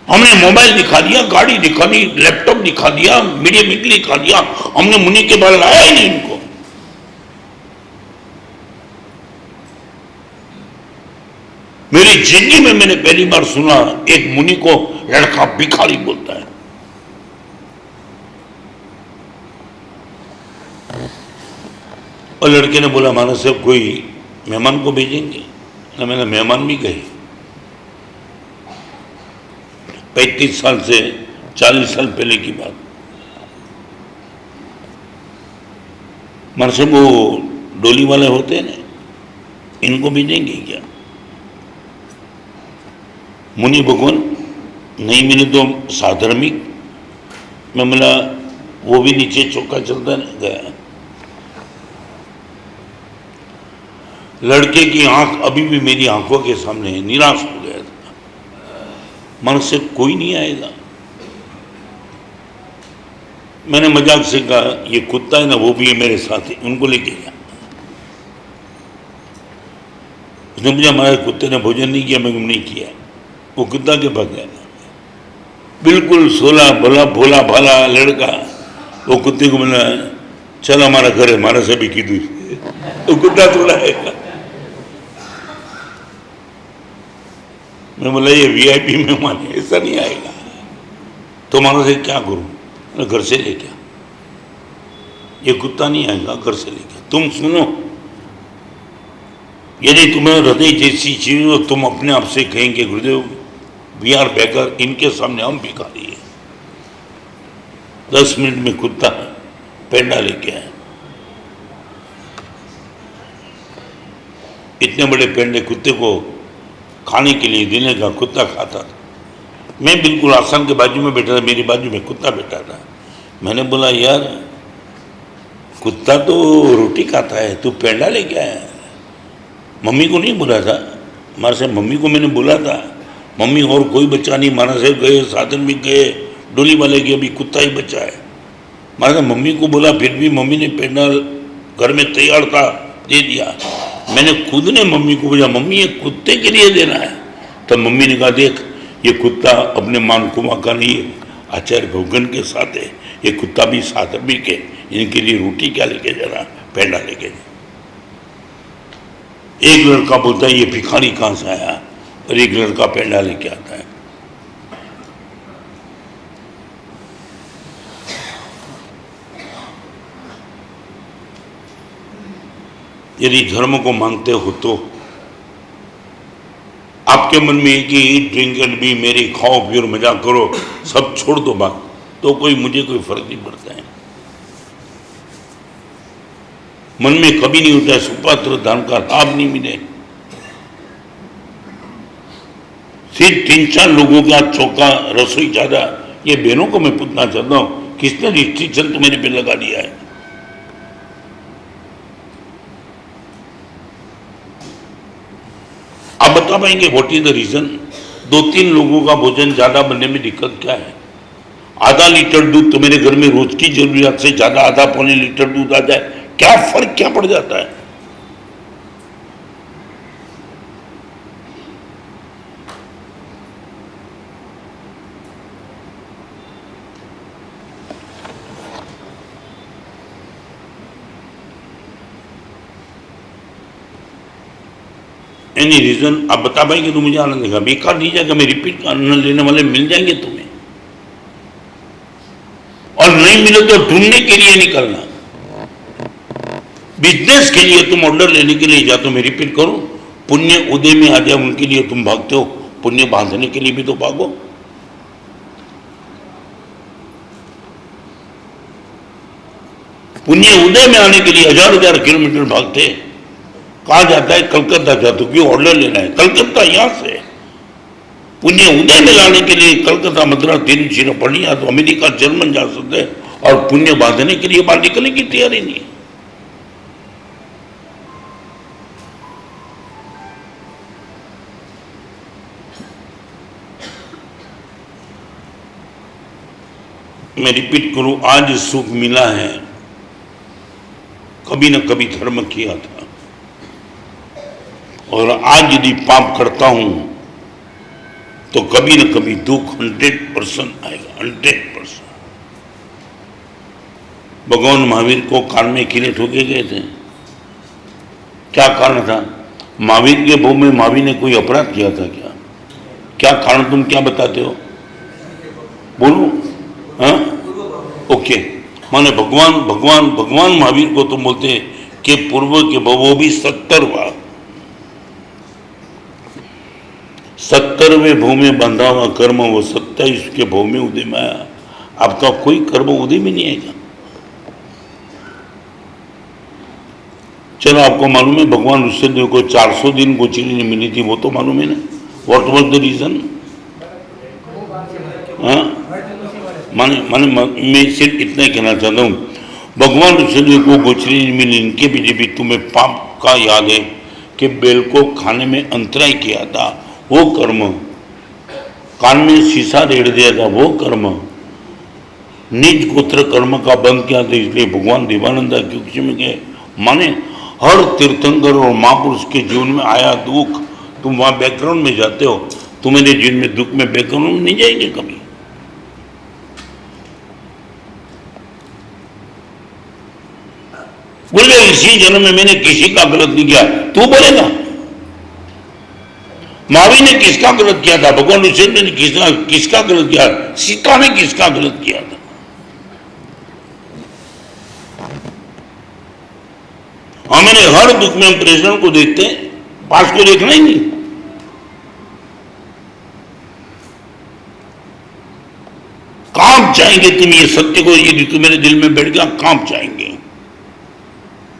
हमने मोबाइल दिखा दिया, गाड़ी दिखा दी, लैपटॉप दिखा दिया, मीडियम इंग्लिश दिखा दिया, हमने मुनि के बारे लाया ही नहीं इनको। मेरी जिंदगी में मैंने पहली बार सुना एक मुनि को लड़का भिखारी बोलता है। और लड़के ने बोला, महाराज साहब कोई मेहमान को भेजेंगे ना? मैंने मेहमान भी गए। 35 साल से 40 साल पहले की बात। महाराज साहब वो डोली वाले होते हैं ना, इनको भेजेंगे क्या? मुनि भगवान नहीं मिले तो साधर्मिक। मैं बोला वो भी नीचे चौका चलता गया। लड़के की आंख अभी भी मेरी आंखों के सामने है, निराश हो गया था। मन से कोई नहीं आएगा। मैंने मजाक से कहा, ये कुत्ता है ना, वो भी है मेरे साथ है, उनको लेके गया। उसने मुझे, हमारे कुत्ते ने भोजन नहीं किया। मैं नहीं किया। वो कुत्ता के पास गया। बिल्कुल सोला भला भोला भाला लड़का वो कुत्ते को बोला चल हमारा घर है, हमारा से भी कीधु तो कुत्ता थोड़ा है। मैं बोला ये वीआईपी मेहमान है, ऐसा नहीं आएगा तो मानो से क्या करूं, घर से ले क्या, ये कुत्ता नहीं आएगा, घर से ले क्या। तुम सुनो, यदि तुम्हें हृदय जैसी चीज हो तुम अपने आप से कहेंगे गुरुदेव वी आर बेकर, इनके सामने हम भिखारी है। 10 मिनट में कुत्ता पेंडा लेके आए, इतने बड़े पेंडे कुत्ते को खाने के लिए देने का कुत्ता खाता था। मैं बिल्कुल आसान के बाजू में बैठा था, मेरी बाजू में कुत्ता बैठा था। मैंने बोला यार कुत्ता तो रोटी खाता है, तू पेंडा लेके आया। मम्मी को नहीं बोला था, हमारे से मम्मी को मैंने बोला था, मम्मी और कोई बच्चा नहीं, माना से गए, साधन भी गए, डोली वाले गए, अभी कुत्ता ही बच्चा है। माना से मम्मी को बोला, फिर भी मम्मी ने पेंडा घर में तैयार था दे दिया। मैंने खुद ने मम्मी को बोला मम्मी ये कुत्ते के लिए देना है, तब मम्मी ने कहा देख ये कुत्ता अपने मानकुमा का नहीं है, आचार्य भगवान के साथ है, ये कुत्ता भी साथ भी के, इनके लिए रोटी क्या लेके जा रहा, पेंडा लेके जा। एक लड़का बोलता है ये भिखारी कहाँ से आया, और एक लड़का पेंडा लेके आता है। यदि धर्म को मानते हो तो आपके मन में कि ड्रिंक एंड बी मेरी खाओ पियो मजा करो, सब छोड़ दो बात, तो कोई मुझे कोई फर्क नहीं पड़ता है। मन में कभी नहीं होता है सुपात्र दान का लाभ नहीं मिले। सिर्फ 3-4 लोगों का चौका रसोई ज्यादा, ये बहनों को मैं पूछना चाहता हूं किसने रिस्ट्रिक्शन तो मेरे पे लगा दिया है। आप बता पाएंगे व्हाट इज द रीजन? 2-3 लोगों का भोजन ज्यादा बनने में दिक्कत क्या है? आधा लीटर दूध तो मेरे घर में रोज की जरूरियात से ज्यादा आधा पौने लीटर दूध आ जाए, क्या फर्क क्या पड़ जाता है? एनी रीजन आप बता पाएंगे तो मुझे आनंद देगा। बेकार नहीं जाएगा, मैं रिपीट करने लेने वाले मिल जाएंगे तुम्हें, और नहीं मिले तो ढूंढने के लिए निकलना। बिजनेस के लिए तुम ऑर्डर लेने के लिए जाते हो, मैं रिपीट करूं, पुण्य उदय में आ जाए उनके लिए तुम भागते हो, पुण्य बांधने के लिए भी तो भागो। पुण्य उदय में आने के लिए 1000-1000 किलोमीटर भागते। कहा जाता है कलकत्ता जाते, क्यों ऑर्डर लेना है, कलकत्ता यहां से पुण्य उदय में लाने के लिए कलकत्ता मद्रास तिरुचिरापल्ली या तो अमेरिका जर्मन जा सकते, और पुण्य बांधने के लिए बाहर निकलने की तैयारी नहीं है। मैं रिपीट करूं, आज सुख मिला है, कभी न कभी धर्म किया था, और आज यदि पाप करता हूं तो कभी न कभी दुख 100% आएगा, 100%। भगवान महावीर को कान में कीड़े ठोके गए थे, क्या कारण था? महावीर के भव में महावीर ने कोई अपराध किया था क्या? क्या कारण तुम क्या बताते हो? बोलो। हाँ ओके, माने भगवान महावीर को तुम बोलते कि पूर्व के भव, वो भी 70वां 70वें भव में बंधा हुआ कर्म वो 27 के भव में उदय में आया। आपका कोई कर्म उदय में नहीं आएगा। चलो आपको मालूम है भगवान ऋषिदेव को 400 दिन गोचरी नहीं मिली थी, वो तो मालूम है ना, व्हाट वाज द रीजन? हाँ माने मैं सिर्फ इतना ही कहना चाहता हूँ, भगवान ऋषिदेव को गोचरी नहीं मिली, इनके भी तुम्हें पाप का याद है कि बेल को खाने में अंतराय किया था, वो कर्म, कान में शीशा रेड़ दिया था, वो कर्म, निज गोत्र कर्म का बंद किया था। इसलिए भगवान देवानंद क्योंकि में गए, माने हर तीर्थंकर और महापुरुष के जीवन में आया दुख, तुम वहां बैकग्राउंड में जाते हो, तुम्हारे जीवन में दुख में बैकग्राउंड में नहीं जाएंगे कभी। इसी जन्म में मैंने किसी का गलत नहीं किया, तू बोलेगा? महावीर ने किसका गलत किया था? भगवान ऋषभ ने किसका गलत किया? सीता ने किसका गलत किया था? हमने हर दुख में हम प्रेसिडेंट को देखते हैं, पास को देखना ही नहीं। कांप जाएंगे तुम ये सत्य को, यदि तुम्हारे दिल में बैठ गया, कांप जाएंगे।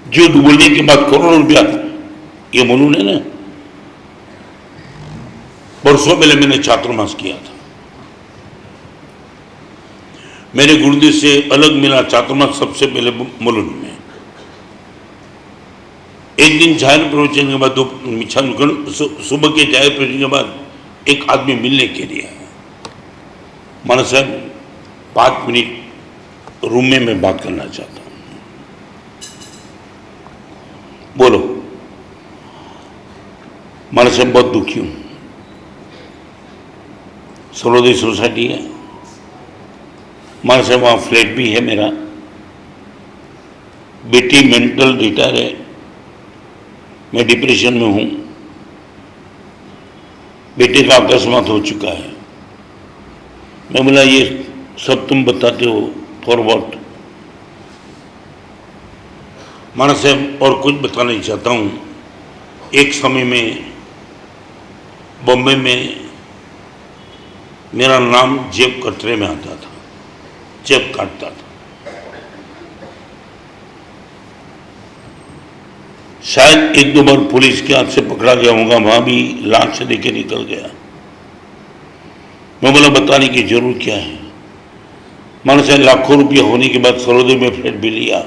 झूठ बोलने के बाद करोड़ों रुपया, ये मोनू ने ना परसों पहले मैंने चातुर्मास किया था, मेरे गुरुदेव से अलग मिला चातुर्मास सबसे पहले मुलुंड में। एक दिन जाहिर प्रवचन के बाद, सुबह के जाहिर प्रवचन के बाद एक आदमी मिलने के लिए आया। माना साहब 5 मिनट रूम में मैं बात करना चाहता हूं, बोलो। माना साहब बहुत दुखी हूं, सर्वोदय सोसाइटी है, माना साहब वहां फ्लैट भी है मेरा, बेटी मेंटल रिटायर है, मैं डिप्रेशन में हूं, बेटे का अकस्मात हो चुका है। मैं बोला ये सब तुम बताते हो फॉर व्हाट? माना साहब और कुछ बताना नहीं चाहता हूं। एक समय में बॉम्बे में मेरा नाम जेब कटरे में आता था, जेब काटता था। शायद 1-2 बार पुलिस के हाथ से पकड़ा गया होगा, वहां भी लाश लेके निकल गया। मैं बोला बताने की जरूर क्या है? माना साहब लाखों रुपया होने के बाद सरोदय में फ्लैट भी लिया।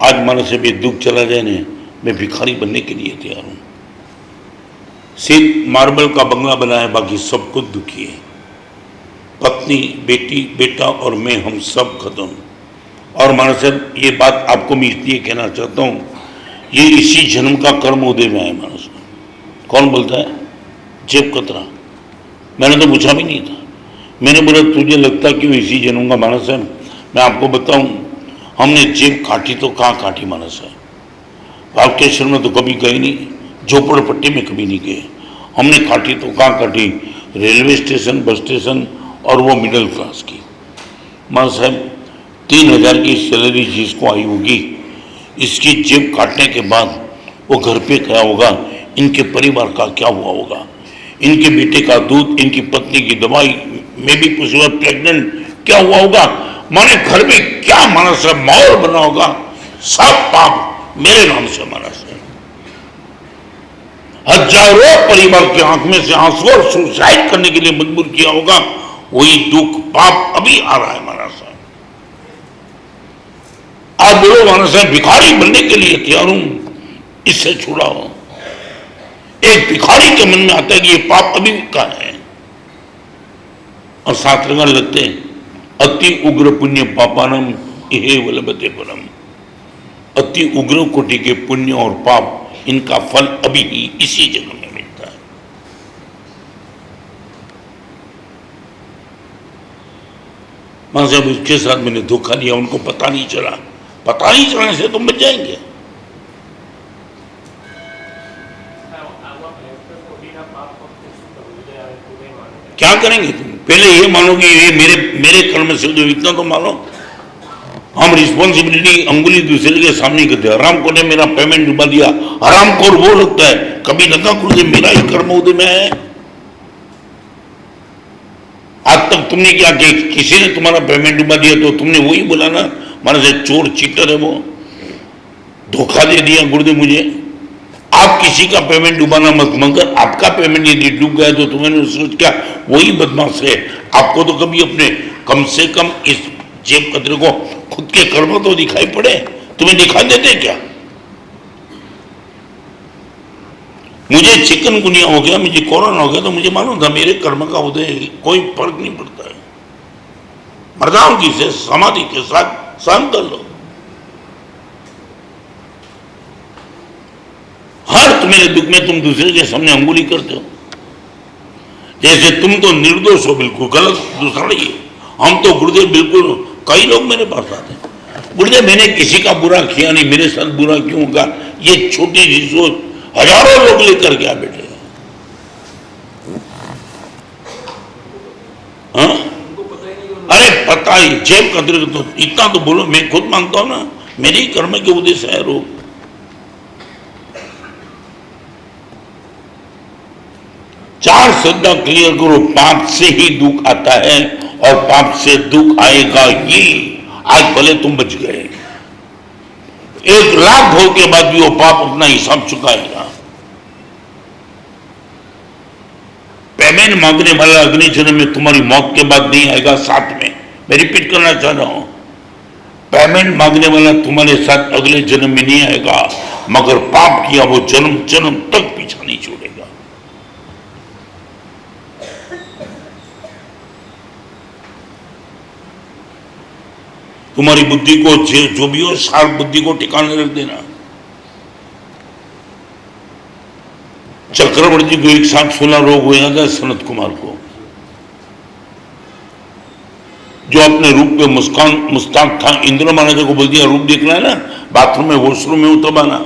आज माना साहब ये दुख चला जाए ने, मैं भिखारी बनने के लिए तैयार हूं। सिर्फ मार्बल का बंगला बना है, बाकी सब कुछ दुखी है। पत्नी, बेटी, बेटा और मैं, हम सब खत्म। और माना साहब ये बात आपको मैं इसलिए कहना चाहता हूं, ये इसी जन्म का कर्म उदय में है। मानस कौन बोलता है? जेब कतरा। मैंने तो पूछा भी नहीं था। मैंने बोला तुझे लगता क्यों इसी जन्म का? मानस है मैं आपको बताऊं, हमने जेब काटी तो कहाँ काटी मानस है? वाल्केश्वर में तो कभी गए नहीं, झोपड़पट्टी में कभी नहीं गए। हमने काटी तो कहाँ काटी? रेलवे स्टेशन, बस स्टेशन, और वो मिडिल क्लास की। मानस साहब 3000 की सैलरी जिसको आई होगी, इसकी जेब काटने के बाद वो घर पे क्या होगा, इनके परिवार का क्या हुआ होगा, इनके बेटे का दूध, इनकी पत्नी की दवाई, मैं भी कुछ बार प्रेग्नेंट, क्या हुआ होगा? माने घर में क्या मानस है माहौल बना होगा। सब पाप मेरे नाम से मानस है। हजारों परिवार के आंख में से आंसू और सुसाइड करने के लिए मजबूर किया होगा। वही दुख पाप अभी आ रहा है मानस है। आप बोलो मानस है भिखारी बनने के लिए तैयार हूं, इससे छुड़ाओ। एक भिखारी के मन में आता है कि ये पाप अभी का है, और साथ रंगन लगते हैं अति उग्र पुण्य पापानम इहे वलभते परम। अति उग्र कोटि के पुण्य और पाप, इनका फल अभी ही इसी जन्म में मिलता है। मां साहब उसके साथ मैंने धोखा दिया, उनको पता नहीं चला। पता नहीं चलने से तुम बच जाएंगे। क्या करेंगे तुम? पहले ये मानोगे ये मेरे कर्म से जो, इतना तो मानो। हम रिस्पॉन्सिबिलिटी अंगुली दूसरे के सामने करते। हराम को ने मेरा पेमेंट डुबा दिया, हराम को वो लगता है, कभी लगा कुछ मेरा ही कर्म उदय में है। आज तक तुमने क्या कि किसी ने तुम्हारा पेमेंट डुबा दिया तो तुमने वही बोला ना, माना से चोर चीटर है, वो धोखा दे दिया गुरुदेव मुझे। आप किसी का पेमेंट डुबाना मत, मगर आपका पेमेंट यदि डूब गया तो तुम्हें सोच क्या वही बदमाश है। आपको तो कभी अपने कम से कम इस जेब कतरे को खुद के कर्म तो दिखाई पड़े। तुम्हें दिखाई देते क्या? मुझे चिकनगुनिया हो गया, मुझे कोरोना हो गया, तो मुझे मालूम था मेरे कर्म का उदय कोई फर्क नहीं पड़ता है। मर्दानगी से समाधि के साथ सहन कर लो। हर तुम्हारे दुख में तुम दूसरे के सामने अंगुली करते हो, जैसे तुम तो निर्दोष हो, बिल्कुल गलत दूसरा नहीं है। हम तो गुरुदेव बिल्कुल, कई लोग मेरे पास आते हैं, गुरुदेव मैंने किसी का बुरा किया नहीं, मेरे साथ बुरा क्यों होगा? ये छोटी सी सोच हजारों लोग लेकर क्या बेटे? हाँ? अरे पता ही जेब कदर तो इतना तो बोलो, मैं खुद मानता हूं ना, मेरे ही कर्म के उद्देश्य है रोग। चार श्रद्धा क्लियर करो, पाप से ही दुख आता है और पाप से दुख आएगा ही। आज भले तुम बच गए, 1,00,000 भोग के बाद भी वो पाप अपना हिसाब चुकाएगा। पेमेंट मांगने वाला अगले जन्म में तुम्हारी मौत के बाद नहीं आएगा, साथ में मैं रिपीट करना चाह रहा हूं, पेमेंट मांगने वाला तुम्हारे साथ अगले जन्म में नहीं आएगा, मगर पाप किया वो जन्म जन्म तक पीछा नहीं छोड़ेगा। तुम्हारी बुद्धि को जो भी हो, शार्प बुद्धि को ठिकाने रख देना। चक्रवर्ती को एक साथ 16 रोग हो जाता है, सनत कुमार को, जो अपने रूप पे मुस्ताक था, इंद्र महाराजा को बोल दिया रूप देखना है ना, बाथरूम में वॉशरूम में उतरवाना।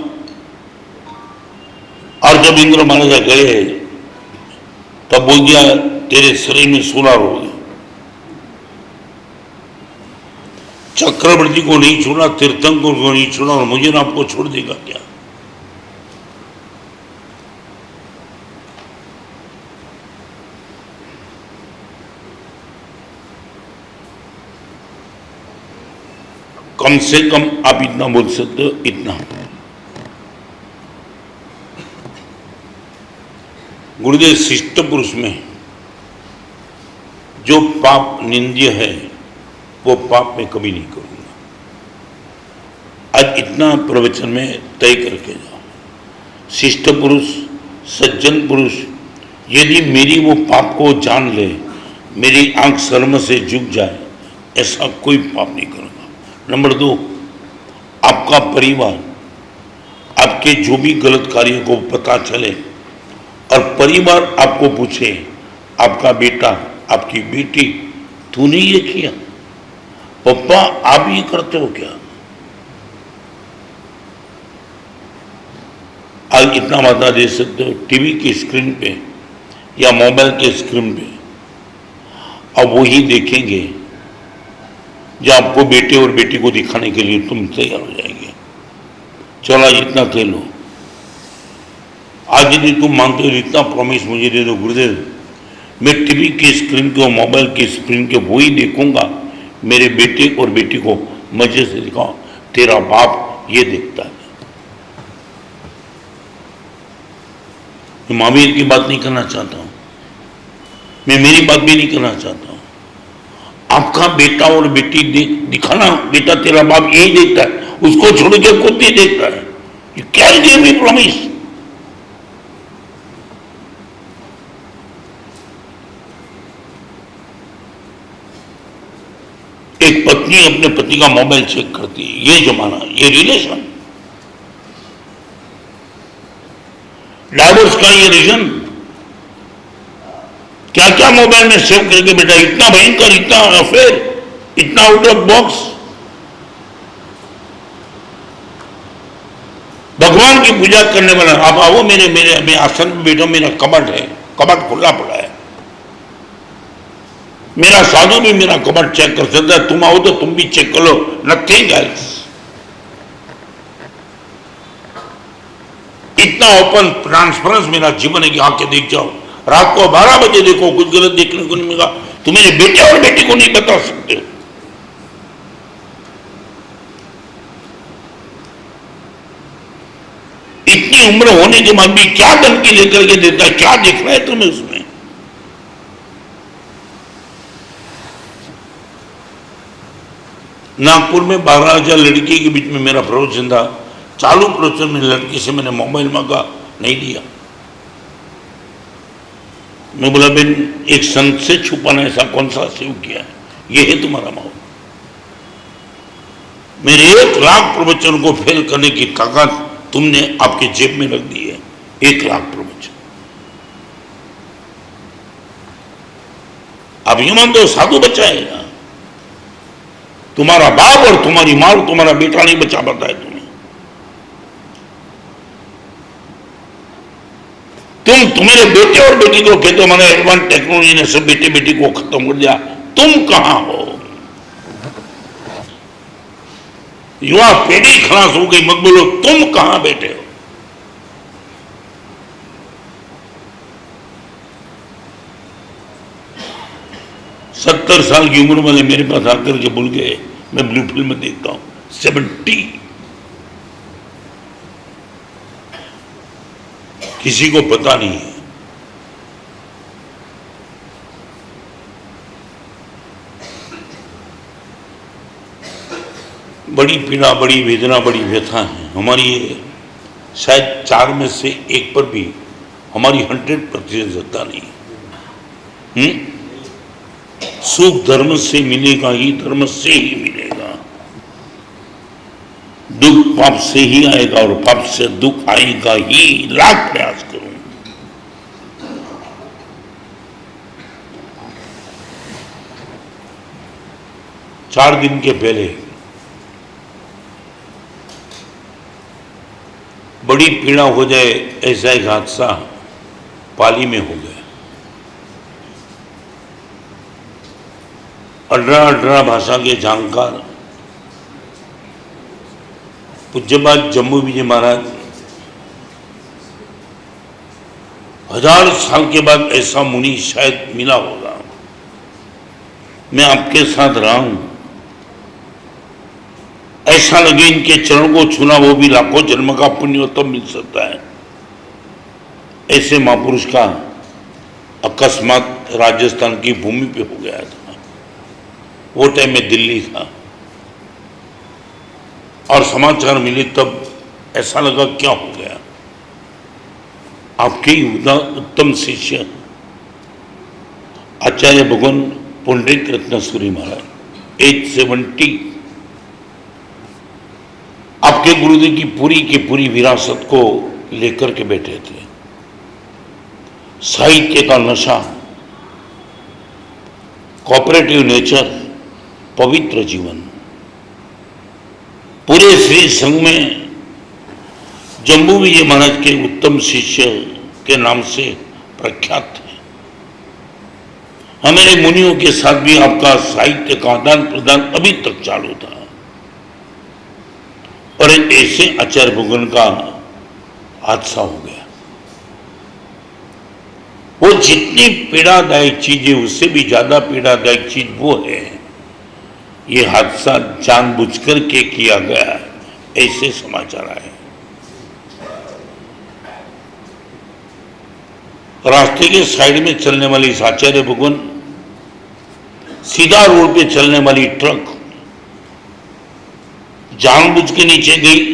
और जब इंद्र महाराजा गए तब बोल दिया तेरे शरीर में 16 रोग है। चक्रवर्ती को नहीं छोड़ा, तीर्थंकर को नहीं छोड़ा, और मुझे ना आपको छोड़ देगा क्या? कम से कम आप इतना बोल सकते हो, इतना गुरुदेव शिष्ट पुरुष में जो पाप निंद्य है वो पाप मैं कभी नहीं करूंगा। आज इतना प्रवचन में तय करके जाओ, शिष्ट पुरुष, सज्जन पुरुष यदि मेरी वो पाप को जान ले, मेरी आंख शर्म से झुक जाए, ऐसा कोई पाप नहीं करूंगा। नंबर 2, आपका परिवार, आपके जो भी गलत कार्य को पता चले और परिवार आपको पूछे, आपका बेटा, आपकी बेटी, तूने ये किया, पप्पा आप ये करते हो क्या? आज इतना बता दे सकते हो, टीवी की स्क्रीन पे या मोबाइल के स्क्रीन पे अब वही देखेंगे जो आपको बेटे और बेटी को दिखाने के लिए तुम तैयार हो जाएंगे। चलो आज इतना कह लो, आज यदि तुम मानते हो इतना प्रॉमिस मुझे दे दो गुरुदेव, मैं टीवी की स्क्रीन के और मोबाइल की स्क्रीन के वही देखूंगा, मेरे बेटे और बेटी को मजे से दिखाओ, तेरा बाप ये देखता है। मैं महावीर की बात नहीं करना चाहता हूं, मैं मेरी बात भी नहीं करना चाहता हूं। आपका बेटा और बेटी दिखाना, बेटा तेरा बाप यही देखता है, उसको छोड़ के खुद नहीं देखता है। You can give me promise. एक पत्नी अपने पति का मोबाइल चेक करती है, ये जमाना, ये रिलेशन, डाइवोर्स का ये रीजन, क्या क्या मोबाइल में सेव करके बेटा, इतना भयंकर, इतना अफेयर, इतना आउट ऑफ बॉक्स। भगवान की पूजा करने वाला, आप आओ मेरे मेरे मैं आसन में बैठा, मेरा कबट है, कबट खुला पड़ा है, मेरा साधु भी मेरा कबट चेक कर सकता है, तुम आओ तो तुम भी चेक कर लो, नथिंग एल्स। इतना ओपन ट्रांसपेरेंस मेरा जीवन है कि आके देख जाओ, रात को 12 बजे देखो, कुछ गलत देखने को नहीं मिलेगा। तुम मेरे बेटे और बेटी को नहीं बता सकते हो। इतनी उम्र होने के बाद भी क्या धमकी लेकर के देता है, क्या देख रहा है तुम्हें उसमें? नागपुर में 12,000 लड़की के बीच में मेरा प्रवचन था, चालू प्रवचन में लड़की से मैंने मोबाइल मांगा, नहीं दिया। मैं बोला बेन, एक संत से छुपाना ऐसा कौन सा सेव किया है, ये है तुम्हारा माहौल। मेरे 1,00,000 प्रवचन को फेल करने की ताकत तुमने आपके जेब में रख दी है। 1,00,000 प्रवचन आप ये मानते हो साधु बचाएगा? तुम्हारा बाप और तुम्हारी मां और तुम्हारा बेटा नहीं बचा पाता है तुम्हें। तुम्हारे बेटे और बेटी को कहते हो मैंने एडवांस टेक्नोलॉजी ने सब बेटे बेटी को खत्म कर दिया। तुम कहां हो? युवा पीढ़ी खलास हो गई, मत बोलो तुम कहां बैठे हो। सत्तर साल की उम्र वाले मेरे पास आकर के बोल गए, मैं ब्लू फिल्म में देखता हूं 70, किसी को पता नहीं है। बड़ी पीड़ा, बड़ी वेदना, बड़ी व्यथा है हमारी। ये शायद 4 में से 1 पर भी हमारी 100% सत्ता नहीं। सुख धर्म से मिलेगा ही, धर्म से ही मिलेगा। दुख पाप से ही आएगा और पाप से दुख आएगा ही, लाख प्रयास करूं। चार दिन के पहले बड़ी पीड़ा हो जाए ऐसा एक हादसा पाली में हो गया। 18 भाषा के जानकार पूज्यपाद जम्मू विजय महाराज 1000 साल के बाद ऐसा मुनि शायद मिला होगा। मैं आपके साथ रहा हूं, ऐसा लगे इनके चरण को छूना वो भी लाखों जन्म का पुण्य तब मिल सकता है। ऐसे महापुरुष का अकस्मात राजस्थान की भूमि पे हो गया था। वो टाइम में दिल्ली था और समाचार मिले तब ऐसा लगा क्या हो गया। आपके उत्तम शिष्य आचार्य भगवान पुंडरीक रत्नसूरी महाराज एज 70 आपके गुरुदेव की पूरी विरासत को लेकर के बैठे थे। साहित्य का नशा, कोऑपरेटिव नेचर, पवित्र जीवन, पूरे श्री संघ में जम्मू विजय महाराज के उत्तम शिष्य के नाम से प्रख्यात थे। हमारे मुनियों के साथ भी आपका साहित्य का आदान प्रदान अभी तक चालू था। और ऐसे आचार्य भगवान का हादसा हो गया। वो जितनी पीड़ादायक चीज है उससे भी ज्यादा पीड़ादायक चीज वो है, ये हादसा जानबूझकर के किया गया, ऐसे समाचार आए। रास्ते के साइड में चलने वाली इस आचार्य भगवान सीधा रोड पे चलने वाली ट्रक जानबूझ के नीचे गई,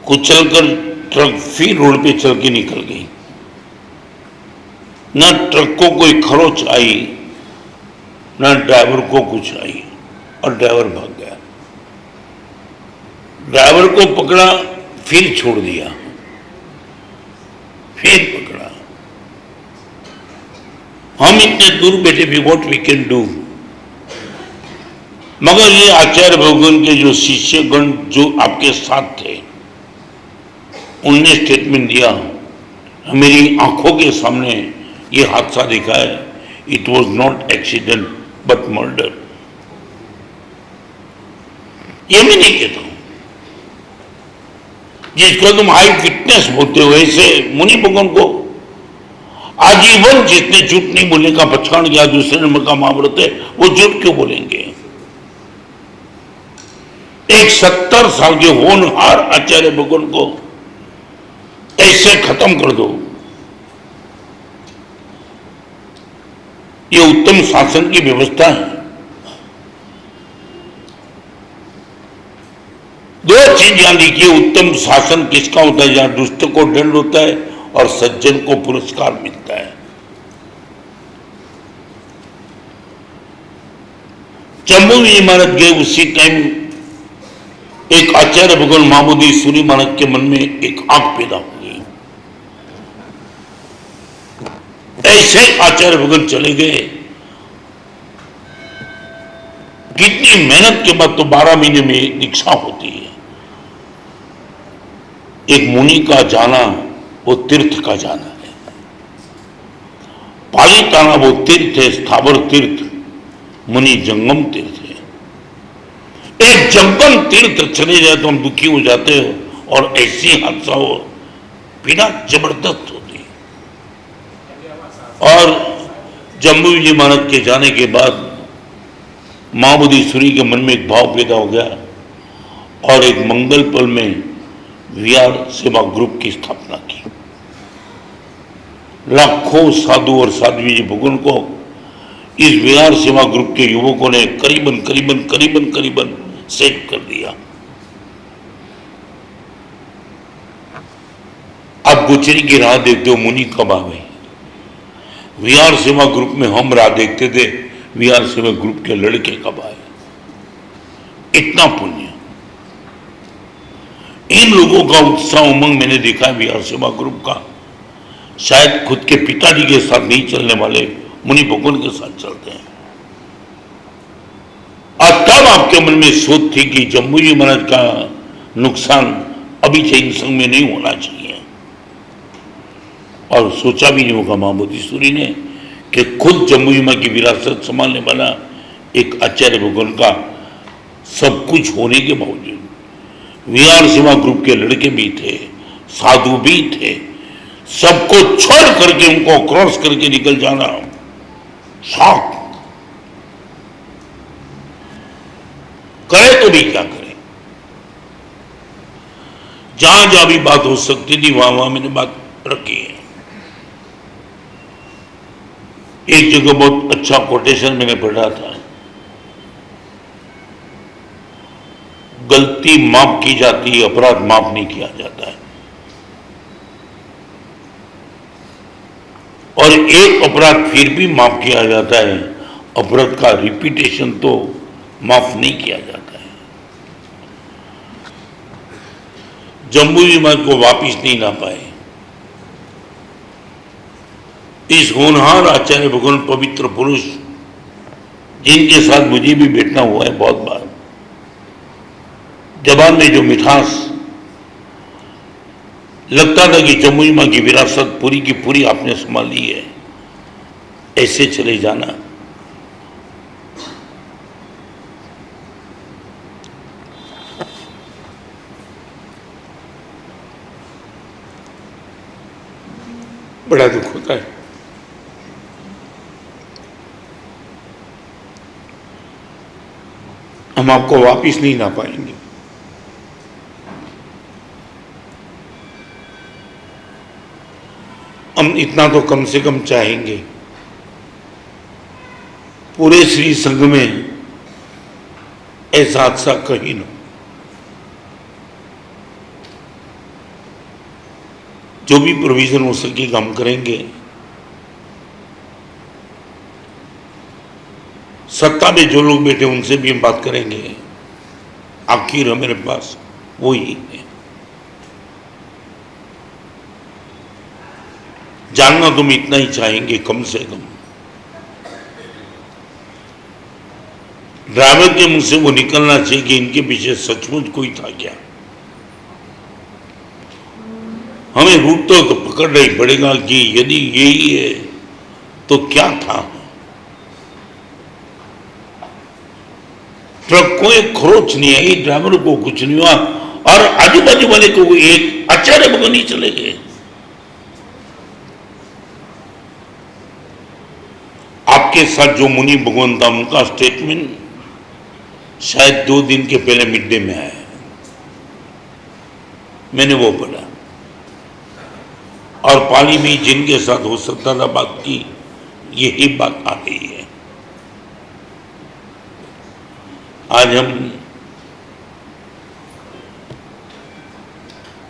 कुचलकर ट्रक फिर रोड पे चल के निकल गई। न ट्रक को कोई खरोच आई, न ड्राइवर को कुछ आई और ड्राइवर भाग गया। ड्राइवर को पकड़ा, फिर छोड़ दिया, फिर पकड़ा। हम इतने दूर बैठे भी व्हाट वी कैन डू। मगर ये आचार्य भगवान के जो शिष्यगण जो आपके साथ थे उनने स्टेटमेंट दिया, मेरी आंखों के सामने ये हादसा दिखा है, it was not accident but murder. ये मैं नहीं कहता हूं, जिसको तुम आई विटनेस बोलते हो ऐसे मुनि भगवान को आजीवन जिसने झूठ नहीं बोलने का पछाड़ गया, दूसरे नंबर का महाव्रत है, वो झूठ क्यों बोलेंगे। एक 70 साल के होनहार आचार्य भगवान को ऐसे खत्म कर दो, ये उत्तम शासन की व्यवस्था है। दो चीज ध्यान रखिए, उत्तम शासन किसका होता है, जहां दुष्ट को दंड होता है और सज्जन को पुरस्कार मिलता है। जम्मू विजय महाराज गए उसी टाइम एक आचार्य भगवान महाबोधि सूरी महाराज के मन में एक आग पैदा हो गई। ऐसे आचार्य भगवान चले गए कितनी मेहनत के बाद तो 12 महीने में दीक्षा होती है। एक मुनि का जाना वो तीर्थ का जाना है। पालिताना वो तीर्थ है, स्थावर तीर्थ, मुनि जंगम तीर्थ है। एक जंगम तीर्थ चले जाए तो हम दुखी हो जाते हो, और ऐसी हादसा हो पीड़ा जबरदस्त होती है। और जम्बू जी महाराज के जाने के बाद महाबोधिसुरी के मन में एक भाव पैदा हो गया, और एक मंगल पल में विहार सेवा ग्रुप की स्थापना की। लाखों साधु और साध्वी जी भगवान को इस विहार सेवा ग्रुप के युवकों ने करीबन करीबन करीबन करीबन सेव कर दिया। आप गुचरी की राह देखते हो, मुनि कब आ गए। विहार सेवा ग्रुप में हम राह देखते थे, विहार सेवा ग्रुप के लड़के कब आए। इतना पुण्य, इन लोगों का उत्साह उमंग मैंने देखा है विहार सेवा ग्रुप का। शायद खुद के पिताजी के साथ नहीं चलने वाले मुनि भगवान के साथ चलते हैं। और तब आपके मन में सोच थी कि जम्बू जी महाराज का नुकसान अभी जैन संघ में नहीं होना चाहिए, और सोचा भी नहीं होगा महाबोधिसुरी ने कि खुद जम्बू जी महाराज की विरासत संभालने वाला एक आचार्य भगवान का सब कुछ होने के बावजूद विहार सेवा ग्रुप के लड़के भी थे, साधु भी थे, सबको छोड़ करके उनको क्रॉस करके निकल जाना शौक। करे तो भी क्या करे। जहां जहां भी बात हो सकती थी वहां वहां मैंने बात रखी है। एक जगह बहुत अच्छा कोटेशन मैंने पढ़ा था, गलती माफ की जाती है, अपराध माफ नहीं किया जाता है। और एक अपराध फिर भी माफ किया जाता है, अपराध का रिपीटेशन तो माफ नहीं किया जाता है। जम्बू जी महाराज को वापिस नहीं ला पाए। इस होनहार आचार्य भगवान पवित्र पुरुष, जिनके साथ मुझे भी बैठना हुआ है बहुत बार, जबान में जो मिठास, लगता था कि जम्मू मां की विरासत पूरी की पूरी आपने संभाली है, ऐसे चले जाना। बड़ा दुख होता है। हम आपको वापिस नहीं ला पाएंगे। हम इतना तो कम से कम चाहेंगे, पूरे श्री संघ में ऐसा हादसा कहीं ना। जो भी प्रोविजन हो सकेगा हम करेंगे। सत्ता में जो लोग बैठे उनसे भी हम बात करेंगे। आखिर मेरे पास वही है। जानना तुम इतना ही चाहेंगे कम से कम। ड्राइवर के मुंह से वो निकलना चाहिए कि इनके पीछे सचमुच कोई था क्या। हमें रूट तो पकड़ना ही पड़ेगा कि यदि यही है तो क्या था। ट्रक को एक खरोच नहीं आई, ड्राइवर को कुछ नहीं हुआ, और आजू बाजू वाले को एक आचार्य भगवान ही चले गए। आपके साथ जो मुनि भगवान था उनका स्टेटमेंट शायद 2 दिन के पहले मिड डे में आया, मैंने वो पढ़ा। और पाली में जिनके साथ हो सकता था बात की, यही बात आ गई है। आज हम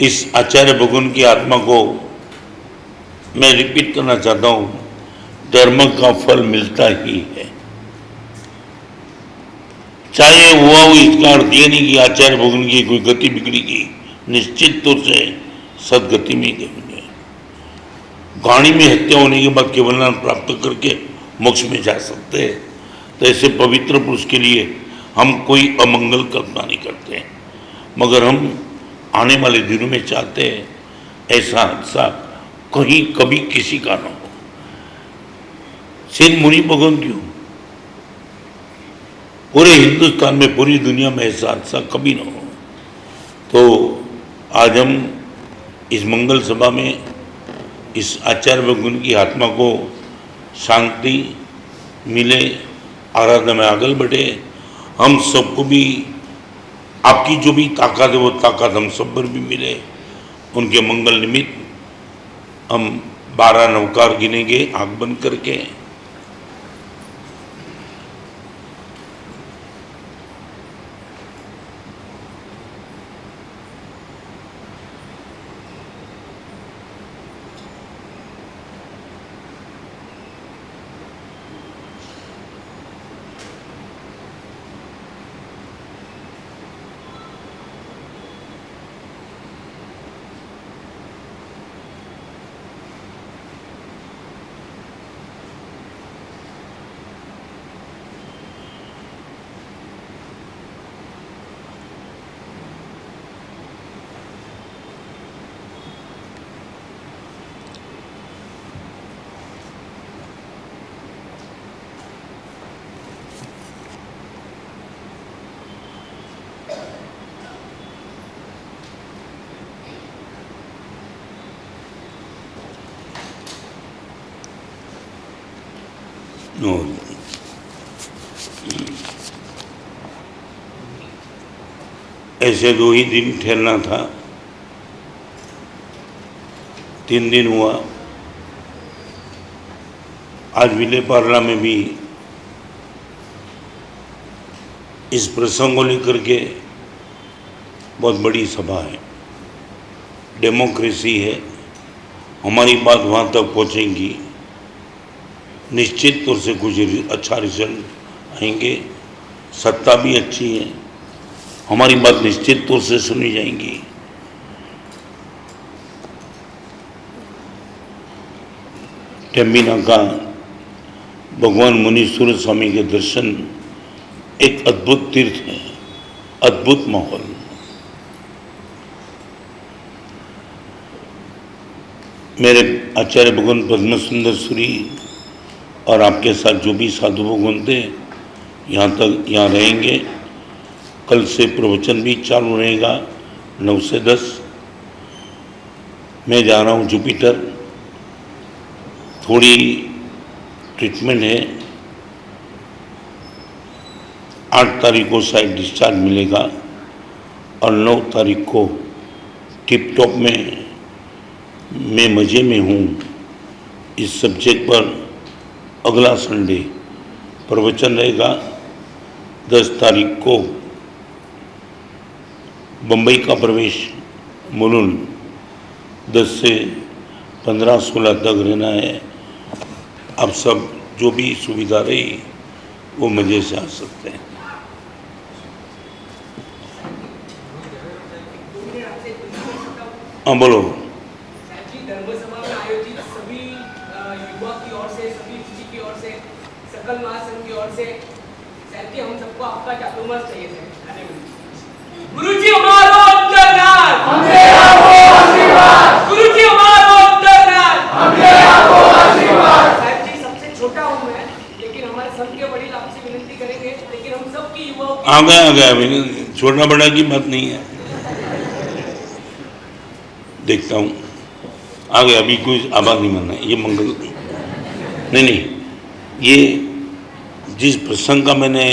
इस आचार्य भगवान की आत्मा को मैं रिपीट करना चाहता हूं, धर्म का फल मिलता ही है। चाहे हुआ हो इसका अर्थ ये नहीं कि आचार्य भगवान की कोई गति बिगड़ेगी, निश्चित तौर से सदगति में गए। गाड़ी में हत्या होने के बाद केवल नाम प्राप्त करके मोक्ष में जा सकते हैं। तो ऐसे पवित्र पुरुष के लिए हम कोई अमंगल कल्पना नहीं करते, मगर हम आने वाले दिनों में चाहते हैं ऐसा हादसा कहीं कभी किसी का ना हो। सेन मुनि भगवान क्यों, पूरे हिंदुस्तान में, पूरी दुनिया में ऐसा हादसा कभी ना हो। तो आज हम इस मंगल सभा में इस आचार्य भगवान की आत्मा को शांति मिले, आराधना में आगे बढ़े। हम सबको भी आपकी जो भी ताकत है वो ताकत हम सब पर भी मिले। उनके मंगल निमित्त हम 12 नवकार गिनेंगे आंख बंद करके। ऐसे 2 ही दिन ठहरना था, 3 दिन हुआ। आज विले पार्ला में भी इस प्रसंग को लेकर के बहुत बड़ी सभा है, डेमोक्रेसी है, हमारी बात वहाँ तक पहुँचेगी, निश्चित तौर से कुछ अच्छा रिजल्ट आएंगे। सत्ता भी अच्छी है, हमारी बात निश्चित तौर से सुनी जाएंगी। टेम्बिना का भगवान मुनीश्वर स्वामी के दर्शन एक अद्भुत तीर्थ है, अद्भुत माहौल। मेरे आचार्य भगवान पद्म सुंदर सूरी और आपके साथ जो भी साधु भगवान थे यहाँ रहेंगे। कल से प्रवचन भी चालू रहेगा 9 से 10। मैं जा रहा हूँ जुपिटर, थोड़ी ट्रीटमेंट है, 8 तारीख को शायद डिस्चार्ज मिलेगा और 9 तारीख को टिप टॉप में मैं मज़े में हूँ। इस सब्जेक्ट पर अगला संडे प्रवचन रहेगा। 10 तारीख को बम्बई का प्रवेश मुलुन, 10 से 15-16 तक रहना है। अब सब जो भी सुविधा रही वो मज़े से आ सकते हैं। हाँ बोलो। धर्मसभा में आयोजित सभी युवा की ओर से, सभी जी की ओर से, सकल महासंघ की ओर से साथ ही हम सबको आपका चातुर्मास चाहिए थे। गुरुजी हमारो अंतर्नाथ, हमें आपको आशीर्वाद। गुरुजी हमारो अंतर्नाथ, हमें आपको आशीर्वाद। साहब जी सबसे छोटा हूँ मैं, लेकिन हमारे संघ के वडील आपसे विनती करेंगे, लेकिन हम सब की युवाओं आ गया छोटा बड़ा की बात नहीं है। देखता हूँ आ गया, अभी कोई आवाज नहीं मानना है। ये मंगल नहीं, ये जिस प्रसंग का मैंने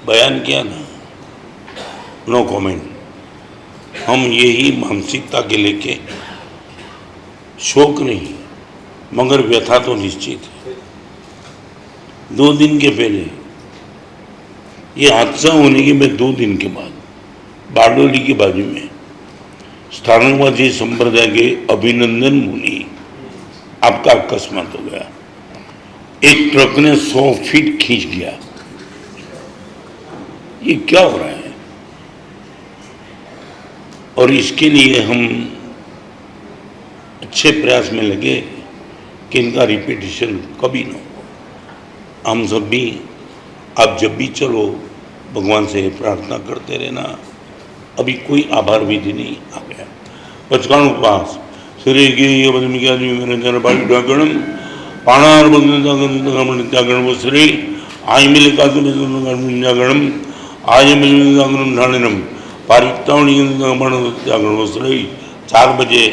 बयान किया ना, नो कमेंट। हम यही मानसिकता के लेके शोक नहीं मगर व्यथा तो निश्चित है। 2 दिन के पहले ये हादसा होने के मैं 2 दिन के बाद बारडोली के बाजू में स्थानकवादी संप्रदाय के अभिनंदन मुनि आपका अकस्मात हो गया। एक ट्रक ने 100 फीट खींच गया। ये क्या हो रहा है? और इसके लिए हम अच्छे प्रयास में लगे कि इनका रिपीटिशन कभी ना हो। हम सब भी, आप जब भी चलो भगवान से प्रार्थना करते रहना। अभी कोई आभार विधि नहीं आ गया। पचकाण उपवास श्री गणम पाणार त्यागण श्री आई मिल गणम आज मिल ढाणनम पारितावणी त्यागण श्री 4 बजे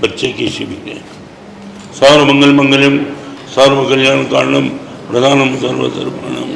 बच्चे की शिविर है। सर्व मंगल मंगलम सर्व कल्याण कारणम प्रधानम सर्व सर्वणम।